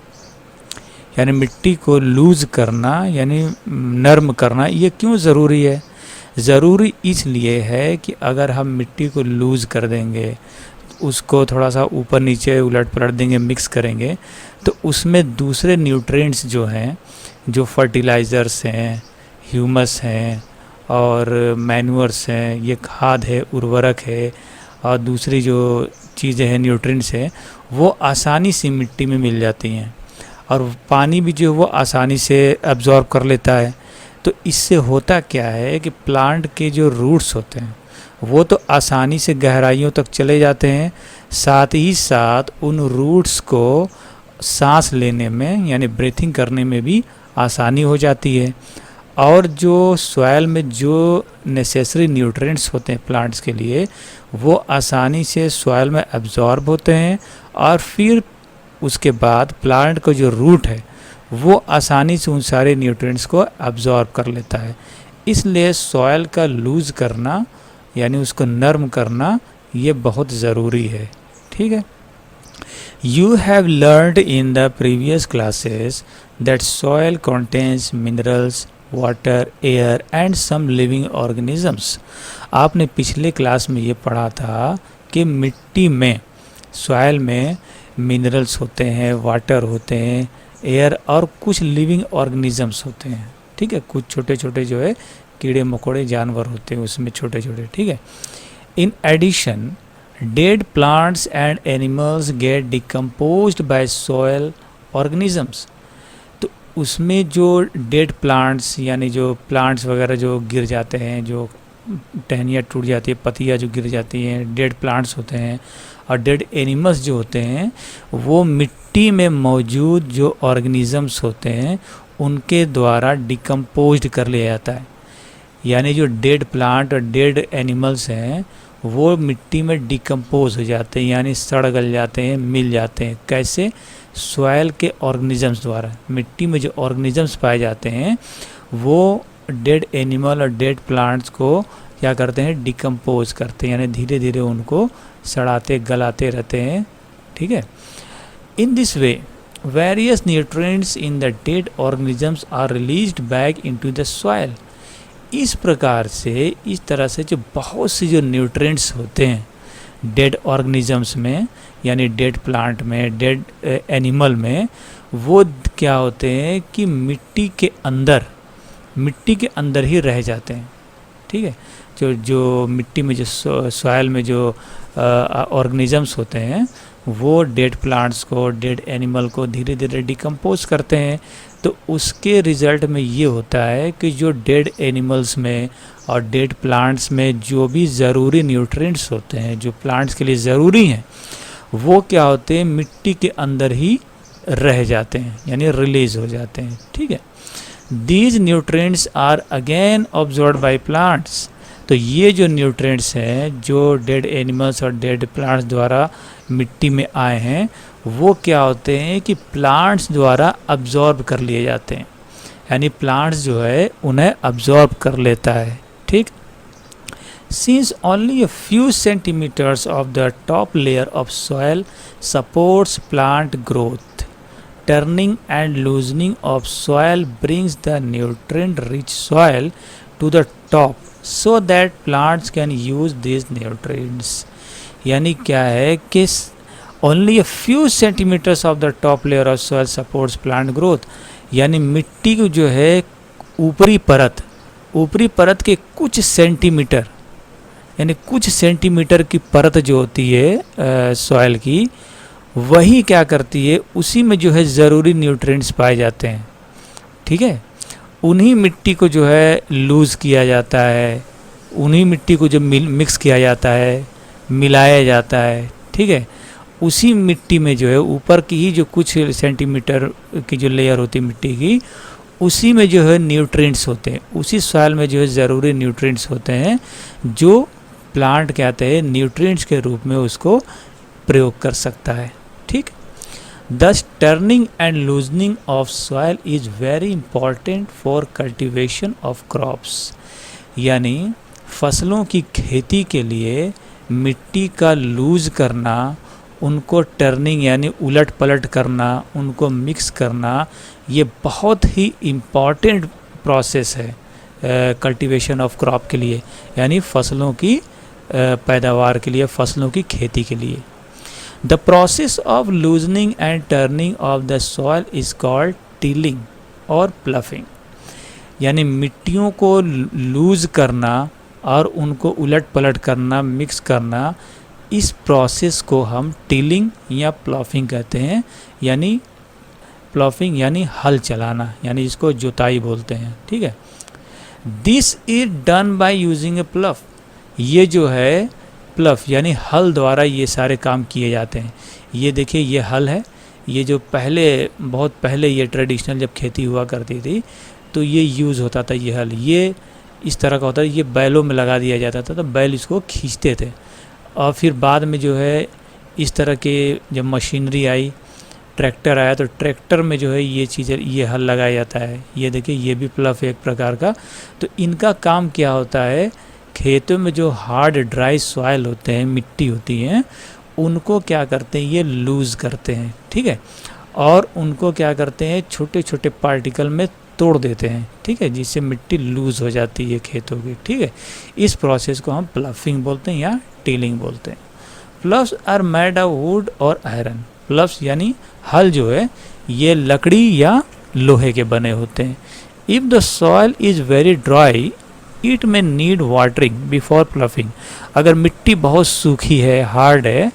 यानी मिट्टी को लूज करना यानी नर्म करना ये क्यों ज़रूरी है। ज़रूरी इसलिए है कि अगर हम मिट्टी को लूज कर देंगे, उसको थोड़ा सा ऊपर नीचे उलट पलट देंगे, मिक्स करेंगे, तो उसमें दूसरे न्यूट्रिएंट्स जो हैं, जो फर्टिलाइज़र्स हैं, ह्यूमस हैं और मैन्यूअर्स हैं, ये खाद है, उर्वरक है और दूसरी जो चीज़ें हैं, न्यूट्रिएंट्स हैं, वो आसानी से मिट्टी में मिल जाती हैं और पानी भी जो वो आसानी से अब्जॉर्ब कर लेता है। तो इससे होता क्या है कि प्लांट के जो रूट्स होते हैं वो तो आसानी से गहराइयों तक चले जाते हैं, साथ ही साथ उन रूट्स को सांस लेने में यानी ब्रीथिंग करने में भी आसानी हो जाती है और जो सॉइल में जो नेसेसरी न्यूट्रिएंट्स होते हैं प्लांट्स के लिए वो आसानी से सॉइल में एब्जॉर्ब होते हैं और फिर उसके बाद प्लांट का जो रूट है वो आसानी से उन सारे न्यूट्रिएंट्स को एब्जॉर्ब कर लेता है। इसलिए सॉइल का लूज करना यानी उसको नर्म करना ये बहुत ज़रूरी है। ठीक है, you have learned in the previous classes that soil contains minerals, water, air and some living organisms. आपने पिछले क्लास में ये पढ़ा था कि मिट्टी में, सॉइल में मिनरल्स होते हैं, वाटर होते हैं, एयर और कुछ लिविंग ऑर्गेनिजम्स होते हैं। ठीक है, कुछ छोटे छोटे जो है कीड़े मकोड़े जानवर होते हैं उसमें छोटे छोटे। ठीक है, in addition dead plants and animals get decomposed by soil organisms. तो उसमें जो डेड प्लांट्स यानी जो प्लांट्स वगैरह जो गिर जाते हैं, जो टहनियाँ टूट जाती है, पत्तियाँ जो गिर जाती हैं, डेड प्लांट्स होते हैं और डेड एनिमल्स जो होते हैं वो मिट्टी में मौजूद जो ऑर्गेनिजम्स होते हैं उनके द्वारा डिकम्पोज्ड कर लिया जाता है। यानी जो डेड प्लांट और डेड एनिमल्स हैं वो मिट्टी में डिकम्पोज हो जाते हैं, यानी सड़ गल जाते हैं, मिल जाते हैं। कैसे? सॉयल के ऑर्गेनिजम्स द्वारा। मिट्टी में जो ऑर्गेनिजम्स पाए जाते हैं वो डेड एनिमल और डेड प्लांट्स को क्या करते हैं? डिकम्पोज करते हैं, यानी धीरे धीरे उनको सड़ाते गलाते रहते हैं। ठीक है। In this way various nutrients in the dead organisms are released back into the soil. इस प्रकार से, इस तरह से जो बहुत से जो न्यूट्रिएंट्स होते हैं डेड ऑर्गेनिजम्स में, यानी डेड प्लांट में, डेड एनिमल में, वो क्या होते हैं कि मिट्टी के अंदर ही रह जाते हैं। ठीक है। जो मिट्टी में, जो सॉइल में जो ऑर्गेनिजम्स होते हैं वो डेड प्लांट्स को, डेड एनिमल को धीरे धीरे डिकम्पोज करते हैं। तो उसके रिज़ल्ट में ये होता है कि जो डेड एनिमल्स में और डेड प्लांट्स में जो भी ज़रूरी न्यूट्रिएंट्स होते हैं, जो प्लांट्स के लिए ज़रूरी हैं, वो क्या होते हैं? मिट्टी के अंदर ही रह जाते हैं, यानी रिलीज हो जाते हैं। ठीक है। These nutrients are again absorbed by plants. तो ये जो न्यूट्रिएंट्स हैं जो डेड एनिमल्स और डेड प्लांट्स द्वारा मिट्टी में आए हैं, वो क्या होते हैं कि प्लांट्स द्वारा अब्जॉर्ब कर लिए जाते हैं, यानी प्लांट्स जो है उन्हें अब्जॉर्ब कर लेता है। ठीक। Since only a few centimeters of the top layer of soil supports plant growth, turning and loosening of soil brings the nutrient-rich soil to the top so that plants can use these nutrients. यानी क्या है कि only a few centimeters of the top layer of soil supports plant growth, यानी मिट्टी को जो है ऊपरी परत के कुछ सेंटीमीटर, यानी कुछ सेंटीमीटर की परत जो होती है सॉइल की, वही क्या करती है? उसी में जो है ज़रूरी न्यूट्रिएंट्स पाए जाते हैं। ठीक है। उन्हीं मिट्टी को जो है लूज़ किया जाता है, उन्हीं मिट्टी को जो मिक्स किया जाता है, मिलाया जाता है। ठीक है। उसी मिट्टी में जो है ऊपर की ही जो कुछ सेंटीमीटर की जो लेयर होती है मिट्टी की, उसी में जो है न्यूट्रिएंट्स होते हैं, उसी सॉइल में जो है ज़रूरी न्यूट्रिएंट्स होते हैं जो प्लांट कहते हैं न्यूट्रिएंट्स के रूप में उसको प्रयोग कर सकता है। ठीक। Thus turning and loosening of soil is very important for cultivation of crops. यानी फसलों की खेती के लिए मिट्टी का लूज करना, उनको टर्निंग यानी उलट पलट करना, उनको मिक्स करना, ये बहुत ही इम्पॉर्टेंट प्रोसेस है कल्टीवेशन ऑफ क्रॉप के लिए, यानी फसलों की पैदावार के लिए, फसलों की खेती के लिए। The process of loosening and turning of the soil is called tilling और प्लफिंग। यानी मिट्टियों को लूज करना और उनको उलट पलट करना, मिक्स करना, इस प्रोसेस को हम टिलिंग या प्लॉफिंग कहते हैं। यानी प्लॉफिंग यानी हल चलाना, यानी इसको जुताई बोलते हैं। ठीक है। This is done by using ए प्लफ। ये जो है प्लफ यानी हल द्वारा ये सारे काम किए जाते हैं। ये देखिए, ये हल है। ये जो बहुत पहले ये ट्रेडिशनल जब खेती हुआ करती थी तो ये यूज़ होता था। ये हल ये इस तरह का होता है, ये बैलों में लगा दिया जाता था, तो बैल इसको खींचते थे। और फिर बाद में जो है इस तरह के जब मशीनरी आई, ट्रैक्टर आया, तो ट्रैक्टर में जो है ये चीज़ें, ये हल लगाया जाता है। ये देखिए, ये भी प्लफ एक प्रकार का। तो इनका काम क्या होता है? खेतों में जो हार्ड ड्राई सॉइल होते हैं, मिट्टी होती हैं, उनको क्या करते हैं? ये लूज़ करते हैं। ठीक है। और उनको क्या करते हैं? छोटे छोटे पार्टिकल में तोड़ देते हैं। ठीक है, जिससे मिट्टी लूज़ हो जाती है खेतों की। ठीक है। इस प्रोसेस को हम प्लफिंग बोलते हैं या टिलिंग बोलते हैं। प्लफ्स आर मेड ऑफ वुड और आयरन। प्लफ्स यानी हल जो है ये लकड़ी या लोहे के बने होते हैं। If the soil is very dry it में नीड वाटरिंग बिफोर प्लफिंग। अगर मिट्टी बहुत सूखी है, हार्ड है,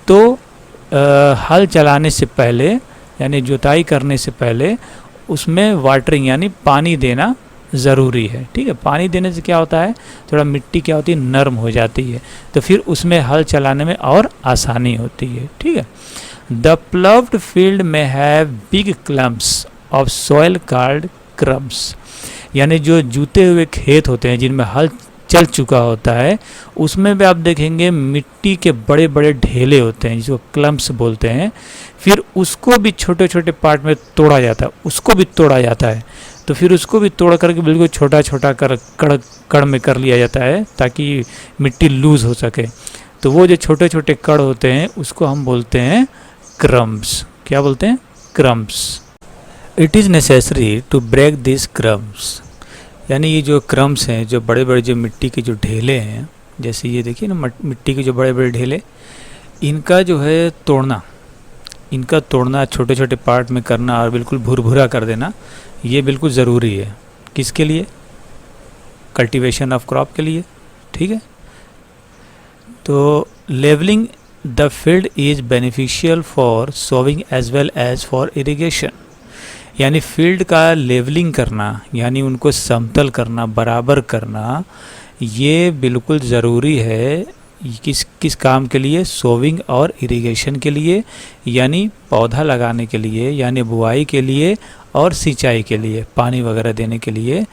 तो हल चलाने से पहले यानी जुताई करने से पहले उसमें वाटरिंग यानी पानी देना ज़रूरी है। ठीक है। पानी देने से क्या होता है? थोड़ा मिट्टी क्या होती है? नरम हो जाती है, तो फिर उसमें हल चलाने में और आसानी होती है। ठीक है। द प्लव्ड फील्ड में have big clumps of soil called crumbs. यानी जो जूते हुए खेत होते हैं जिनमें हल चल चुका होता है उसमें भी आप देखेंगे मिट्टी के बड़े बड़े ढेले होते हैं जिसको क्लम्प्स बोलते हैं। फिर उसको भी छोटे छोटे पार्ट में तोड़ा जाता है, उसको भी तोड़ा जाता है। तो फिर उसको भी तोड़ करके बिल्कुल छोटा छोटा कड़ में कर लिया जाता है ताकि मिट्टी लूज़ हो सके। तो वो जो छोटे छोटे कड़ होते हैं उसको हम बोलते हैं क्रम्स। क्या बोलते हैं? Crumbs. It is necessary to break this crumbs, यानी ये जो क्रम्स हैं, जो बड़े बड़े जो मिट्टी के जो ढेले हैं, जैसे ये देखिए ना मिट्टी के जो बड़े बड़े ढेले, इनका जो है तोड़ना, इनका तोड़ना छोटे छोटे पार्ट में करना और बिल्कुल भुरभुरा कर देना, ये बिल्कुल ज़रूरी है। किसके लिए? कल्टीवेशन ऑफ क्रॉप के लिए। ठीक है। तो levelling the field is beneficial for sowing as well as for irrigation, यानी फील्ड का लेवलिंग करना, यानी उनको समतल करना, बराबर करना, ये बिल्कुल ज़रूरी है। किस काम के लिए? सोविंग और इरिगेशन के लिए, यानी पौधा लगाने के लिए, यानी बुआई के लिए और सिंचाई के लिए, पानी वगैरह देने के लिए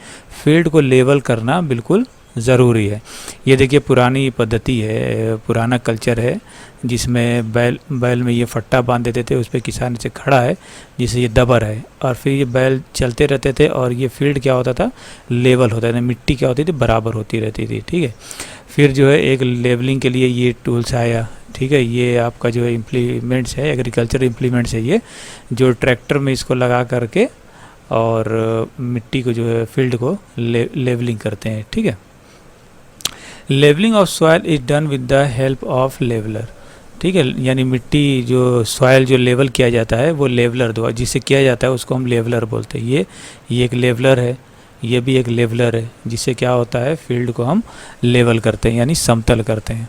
फील्ड को लेवल करना बिल्कुल ज़रूरी है। ये देखिए पुरानी पद्धति है, पुराना कल्चर है जिसमें बैल में ये फट्टा बांध देते थे, उस पर किसान से खड़ा है जिसे ये दबर है, और फिर ये बैल चलते रहते थे और ये फील्ड क्या होता था? लेवल होता था, मिट्टी क्या होती थी? बराबर होती रहती थी। ठीक है। फिर जो है एक लेवलिंग के लिए ये टूल्स आया। ठीक है। ये आपका जो है इम्प्लीमेंट्स है, एग्रीकल्चर इम्प्लीमेंट्स है, ये जो ट्रैक्टर में इसको लगा करके और मिट्टी को जो है फील्ड को लेवलिंग करते हैं। ठीक है। Levelling of soil is done with the help of leveller. ठीक है। यानी मिट्टी जो सॉइल जो लेवल किया जाता है वो लेवलर द्वारा जिससे किया जाता है उसको हम लेवलर बोलते हैं। ये एक लेवलर है, ये भी एक लेवलर है, जिससे क्या होता है? फील्ड को हम लेवल करते हैं, यानी समतल करते हैं।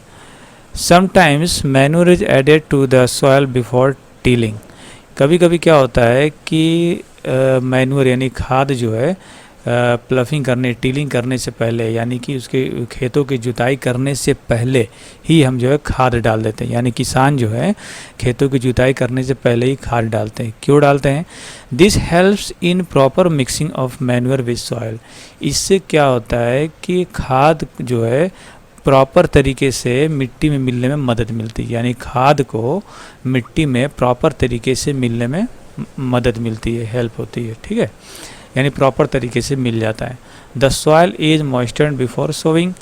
Sometimes manure is added to the soil before tilling. कभी कभी क्या होता है कि मैन्योर यानी खाद जो है प्लफिंग करने, टीलिंग करने से पहले, यानी कि उसके खेतों की जुताई करने से पहले ही हम जो है खाद डाल देते हैं। यानी किसान जो है खेतों की जुताई करने से पहले ही खाद डालते हैं। क्यों डालते हैं? This helps in proper mixing of manure with soil. इससे क्या होता है कि खाद जो है प्रॉपर तरीके से मिट्टी में मिलने में मदद मिलती है, यानी खाद को मिट्टी में प्रॉपर तरीके से मिलने में मदद मिलती है, हेल्प होती है। ठीक है। यानी प्रॉपर तरीके से मिल जाता है। The soil is moistened before sowing.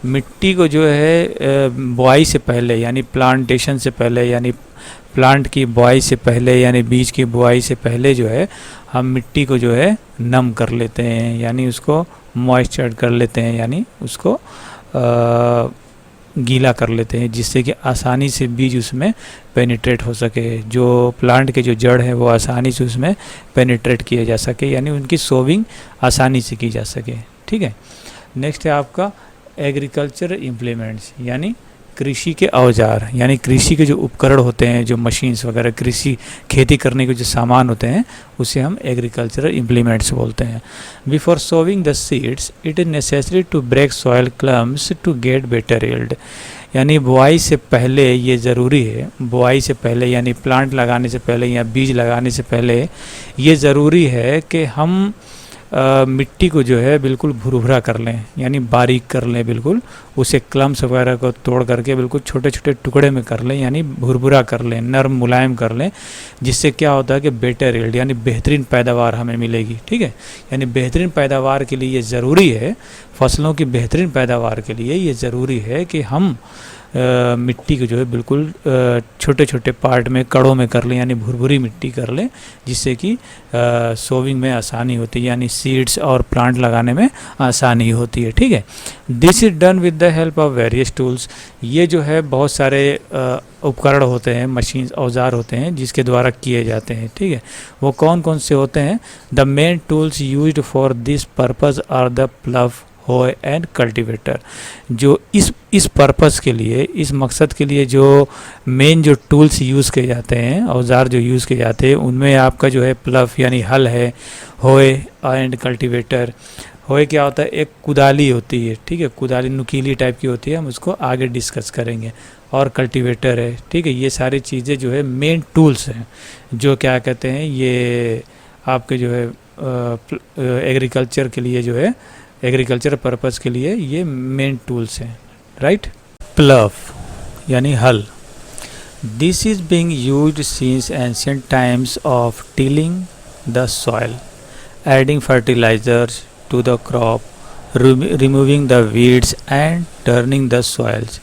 मिट्टी को जो है बुआई से पहले, यानी प्लांटेशन से पहले, यानी प्लांट की बुआई से पहले, यानी बीज की बुआई से पहले जो है हम मिट्टी को जो है नम कर लेते हैं, यानी उसको मॉइस्चर्ड कर लेते हैं, यानी उसको गीला कर लेते हैं, जिससे कि आसानी से बीज उसमें पेनिट्रेट हो सके, जो प्लांट के जो जड़ है वो आसानी से उसमें पेनिट्रेट किया जा सके, यानी उनकी सोविंग आसानी से की जा सके। ठीक है। नेक्स्ट है आपका एग्रीकल्चर इम्प्लीमेंट्स, यानी कृषि के औजार, यानी कृषि के जो उपकरण होते हैं, जो मशीन्स वगैरह, कृषि खेती करने के जो सामान होते हैं, उसे हम एग्रीकल्चरल इम्प्लीमेंट्स बोलते हैं। Before sowing the seeds it is necessary to break soil clumps to get better yield. यानी बुआई से पहले ये ज़रूरी है, बुआई से पहले यानी प्लांट लगाने से पहले या बीज लगाने से पहले ये ज़रूरी है कि हम मिट्टी को जो है बिल्कुल भुरभुरा कर लें, यानी बारीक कर लें, बिल्कुल उसे क्लम्स वगैरह को तोड़ करके बिल्कुल छोटे छोटे टुकड़े में कर लें, यानी भुरभुरा कर लें, नरम मुलायम कर लें, जिससे क्या होता है कि बेटर यील्ड यानी बेहतरीन पैदावार हमें मिलेगी। ठीक है। यानी बेहतरीन पैदावार के लिए ये ज़रूरी है, फसलों की बेहतरीन पैदावार के लिए ये ज़रूरी है कि हम मिट्टी को जो है बिल्कुल छोटे छोटे पार्ट में, कड़ों में कर लें, यानी भुरभुरी मिट्टी कर लें, जिससे कि सोविंग में आसानी होती है, यानी सीड्स और प्लांट लगाने में आसानी होती है। ठीक है। This is done with the help of various tools. ये जो है बहुत सारे उपकरण होते हैं, मशीन, औजार होते हैं जिसके द्वारा किए जाते हैं। ठीक है। वो कौन कौन से होते हैं? The main tools used for this purpose are the plough, hoe and cultivator. जो इस पर्पस के लिए, इस मकसद के लिए जो मेन जो टूल्स यूज़ किए जाते हैं, औजार जो यूज़ किए जाते हैं, उनमें आपका जो है प्लव यानी हल है, होय एंड कल्टीवेटर। होय क्या होता है? एक कुदाली होती है। ठीक है। कुदाली नुकीली टाइप की होती है, हम उसको आगे डिस्कस करेंगे। और कल्टीवेटर है। ठीक है। ये सारी चीज़ें जो है मेन टूल्स हैं, जो क्या कहते हैं, ये आपके जो है एग्रीकल्चर के लिए जो है एग्रीकल्चर पर्पज़ के लिए ये मेन टूल्स हैं, राइट। प्लव यानी हल, this is being used since ancient times of tilling the soil, adding fertilisers to the crop, removing the weeds and turning the soils.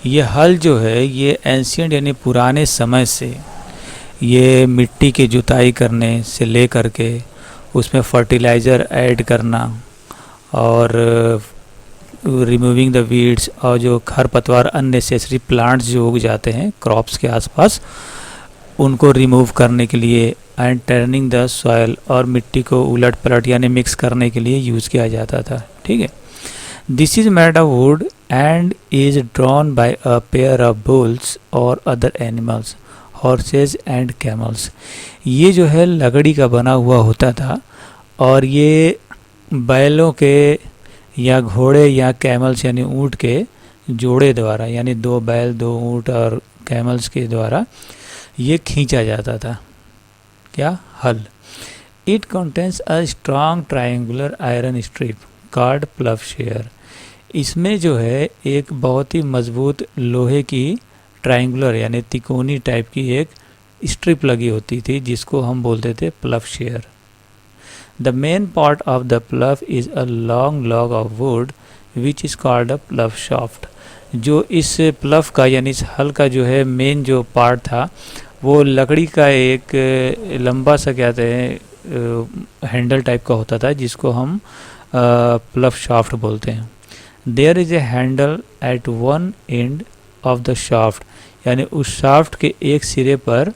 ये हल जो है ये एंशिएंट यानी पुराने समय से ये मिट्टी की जुताई करने से ले करके उसमें फर्टिलाइज़र ऐड करना और रिमूविंग द वीड्स और जो खरपतवार अननेसेसरी प्लांट्स जो उग जाते हैं क्रॉप्स के आसपास उनको रिमूव करने के लिए, एंड टर्निंग द सॉइल और मिट्टी को उलट पलट यानी मिक्स करने के लिए यूज़ किया जाता था, ठीक है। This is made of wood and is drawn by a pair of bulls और other animals, horses and camels. ये जो है लकड़ी का बना हुआ होता था और ये बैलों के या घोड़े या कैमल्स यानी ऊँट के जोड़े द्वारा, यानी 2 बैल 2 ऊँट और कैमल्स के द्वारा ये खींचा जाता था। क्या? हल। It contains a strong triangular iron strip called ploughshare. इसमें जो है एक बहुत ही मजबूत लोहे की ट्रायंगुलर यानी तिकोनी टाइप की एक स्ट्रिप लगी होती थी जिसको हम बोलते थे ploughshare. The main part of the plough is a long log of wood which is called a plough shaft. जो इस प्लव का यानी इस हल का जो है मेन जो पार्ट था वो लकड़ी का एक लंबा सा कहते हैं हैंडल टाइप का होता था जिसको हम प्लव शाफ्ट बोलते हैं। There is a handle at one end of the shaft, यानी उस शाफ्ट के एक सिरे पर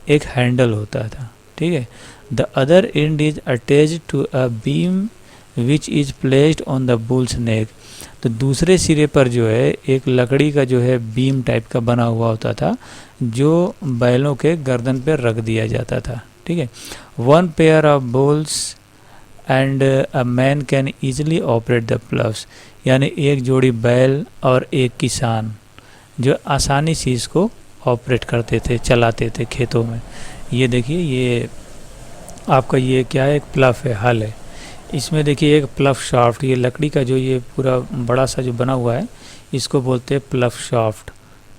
एक हैंडल होता था, ठीक है। The other end is attached to a beam which is placed on the bull's neck. तो दूसरे सिरे पर जो है एक लकड़ी का जो है बीम टाइप का बना हुआ होता था जो बैलों के गर्दन पर रख दिया जाता था, ठीक है। One pair of bulls and a man can easily operate the प्लव्स, यानी एक जोड़ी बैल और एक किसान जो आसानी से इसको ऑपरेट करते थे, चलाते थे खेतों में। ये देखिए ये आपका ये क्या है, एक प्लव है, हल है। इसमें देखिए एक प्लव शाफ्ट, ये लकड़ी का जो ये पूरा बड़ा सा जो बना हुआ है इसको बोलते हैं प्लव शाफ्ट,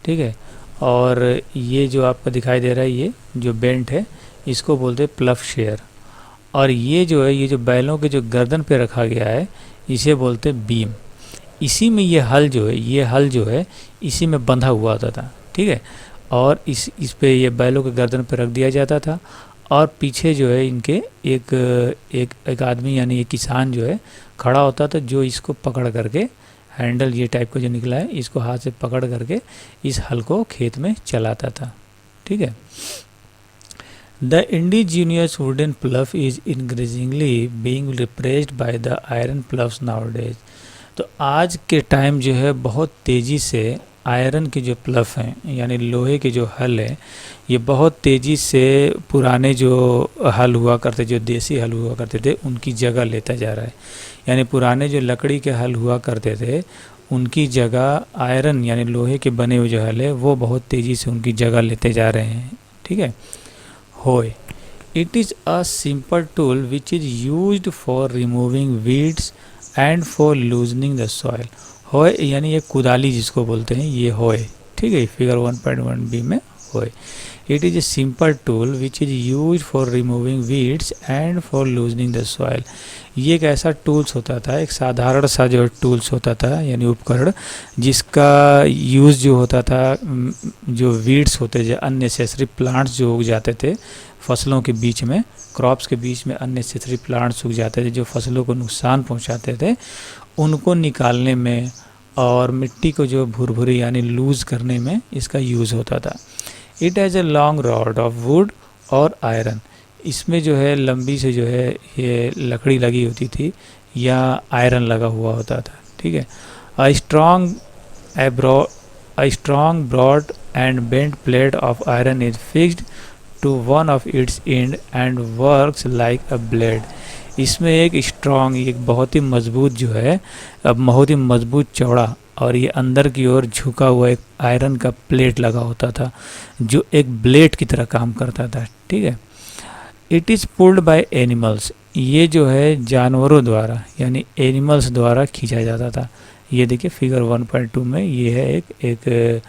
ठीक है। और ये जो आपको दिखाई दे रहा है ये जो बेंट है इसको बोलते हैं प्लव शेयर। और ये जो है ये जो बैलों के जो गर्दन पे रखा गया है इसे बोलते हैं बीम। इसी में ये हल जो है इसी में बंधा हुआ होता था, ठीक है। और इस पे ये बैलों के गर्दन पे रख दिया जाता था और पीछे जो है इनके एक आदमी यानी एक किसान जो है खड़ा होता था जो इसको पकड़ करके हैंडल ये टाइप का जो निकला है इसको हाथ से पकड़ करके इस हल को खेत में चलाता था, ठीक है। The indigenous wooden plough is increasingly being replaced by the iron प्लव्स nowadays. तो आज के टाइम जो है बहुत तेज़ी से आयरन के जो प्लव हैं यानी लोहे के जो हल है ये बहुत तेज़ी से पुराने जो हल हुआ करते, जो देसी हल हुआ करते थे उनकी जगह लेता जा रहा है। यानी पुराने जो लकड़ी के हल हुआ करते थे उनकी जगह आयरन यानी लोहे के बने हुए जो हल है वो बहुत तेज़ी से उनकी जगह लेते जा रहे हैं, ठीक है। होय, it is a simple tool which is used for removing weeds and for loosening the soil. होय यानी ये कुदाली जिसको बोलते हैं ये होय, ठीक है। फिगर 1.1b में होय। It is a simple tool which is use for removing weeds and for loosening the soil. ये एक ऐसा टूल्स होता था, एक साधारण सा जो टूल्स होता था यानी उपकरण जिसका यूज़ जो होता था जो वीड्स होते थे, अननेसेसरी प्लांट्स जो उग जाते थे फसलों के बीच में, क्रॉप्स के बीच में अननेसेसरी प्लांट्स उग जाते थे जो फसलों को नुकसान पहुंचाते थे, उनको निकालने में और मिट्टी को जो भुरभुरी यानी लूज़ करने में इसका यूज़ होता था। It has a long rod of would और आयरन। इसमें जो है लंबी से जो है ये लकड़ी लगी होती थी या आयरन लगा हुआ होता था, ठीक है। A strong broad and bent plate of iron is fixed to one of its end and works like a blade. इसमें एक स्ट्रॉन्ग, एक बहुत ही मजबूत जो है, अब बहुत ही मजबूत चौड़ा और ये अंदर की ओर झुका हुआ एक आयरन का प्लेट लगा होता था जो एक ब्लेड की तरह काम करता था, ठीक है। It is pulled by animals, ये जो है जानवरों द्वारा यानी एनिमल्स द्वारा खींचा जाता था। ये देखिए फिगर 1.2 में ये है एक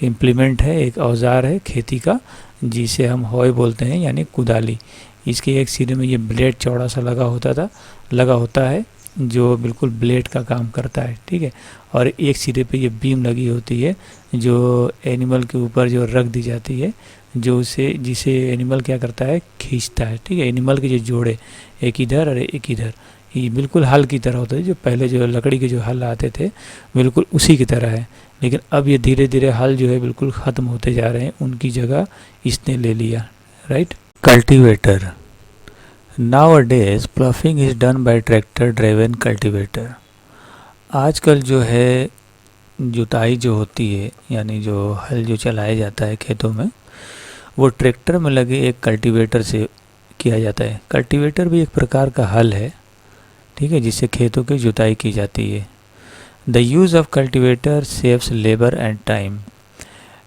इम्प्लीमेंट है, एक औजार है खेती का, जिसे हम हॉय बोलते हैं यानी कुदाली। इसके एक सिरे में ये ब्लेड चौड़ा सा लगा होता है जो बिल्कुल ब्लेड का काम करता है, ठीक है। और एक सिरे पे ये बीम लगी होती है जो एनिमल के ऊपर जो रख दी जाती है, जिसे एनिमल क्या करता है, खींचता है, ठीक है। एनिमल के जो जोड़े एक इधर और एक इधर, ये बिल्कुल हल की तरह होता है। जो पहले जो लकड़ी के जो हल आते थे बिल्कुल उसी की तरह है, लेकिन अब ये धीरे धीरे हल जो है बिल्कुल ख़त्म होते जा रहे हैं, उनकी जगह इसने ले लिया, right. Cultivator, now a days ploughing is done by tractor driven cultivator. आजकल जो है जुताई जो होती है यानी जो हल जो चलाया जाता है खेतों में, वो ट्रैक्टर में लगे एक कल्टीवेटर से किया जाता है। कल्टीवेटर भी एक प्रकार का हल है, ठीक है, जिससे खेतों की जुताई की जाती है। The use of cultivator saves labour and time.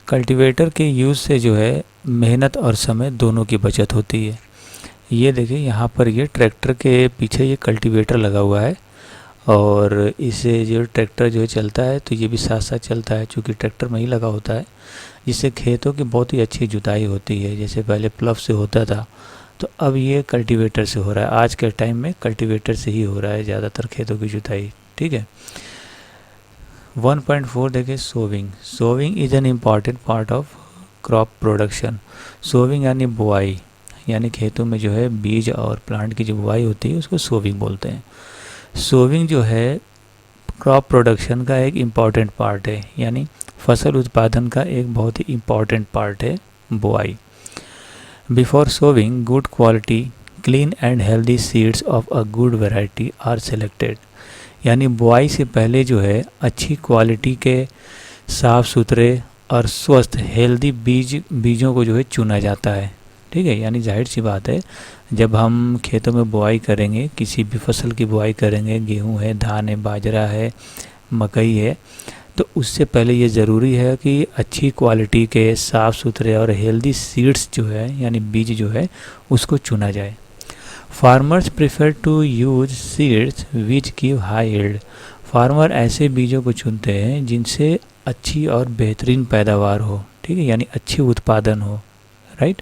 Cultivator के यूज़ से जो है मेहनत और समय दोनों की बचत होती है। ये देखिए यहाँ पर ये ट्रैक्टर के पीछे ये कल्टीवेटर लगा हुआ है, और इसे जो ट्रैक्टर जो है चलता है तो ये भी साथ साथ चलता है, चूँकि ट्रैक्टर में ही लगा होता है, जिससे खेतों की बहुत ही अच्छी जुताई होती है। जैसे पहले प्लव से होता था, तो अब ये कल्टीवेटर से हो रहा है। आज के टाइम में कल्टीवेटर से ही हो रहा है ज़्यादातर खेतों की जुताई, ठीक है। 1.4 देखिए sowing. Sowing is an important part of crop production. Sowing यानी बुआई, यानी खेतों में जो है बीज और प्लांट की जो बुआई होती है उसको सोविंग बोलते हैं। सोविंग जो है क्रॉप प्रोडक्शन का एक इम्पॉर्टेंट पार्ट है, यानी फसल उत्पादन का एक बहुत ही इम्पॉर्टेंट पार्ट है बुआई। Before sowing good quality clean and healthy seeds of a good variety are selected. यानी बुआई से पहले जो है अच्छी क्वालिटी के साफ़ सुथरे और स्वस्थ हेल्दी बीजों को जो है चुना जाता है, ठीक है। यानी जाहिर सी बात है, जब हम खेतों में बुआई करेंगे, किसी भी फसल की बुआई करेंगे, गेहूं है, धान है, बाजरा है, मकई है, तो उससे पहले ये ज़रूरी है कि अच्छी क्वालिटी के साफ़ सुथरे और हेल्दी सीड्स जो है यानी बीज जो है उसको चुना जाए। Farmers prefer to use seeds which give high yield. Farmer ऐसे बीजों को चुनते हैं जिनसे अच्छी और बेहतरीन पैदावार हो, ठीक है, यानी अच्छी उत्पादन हो, राइट।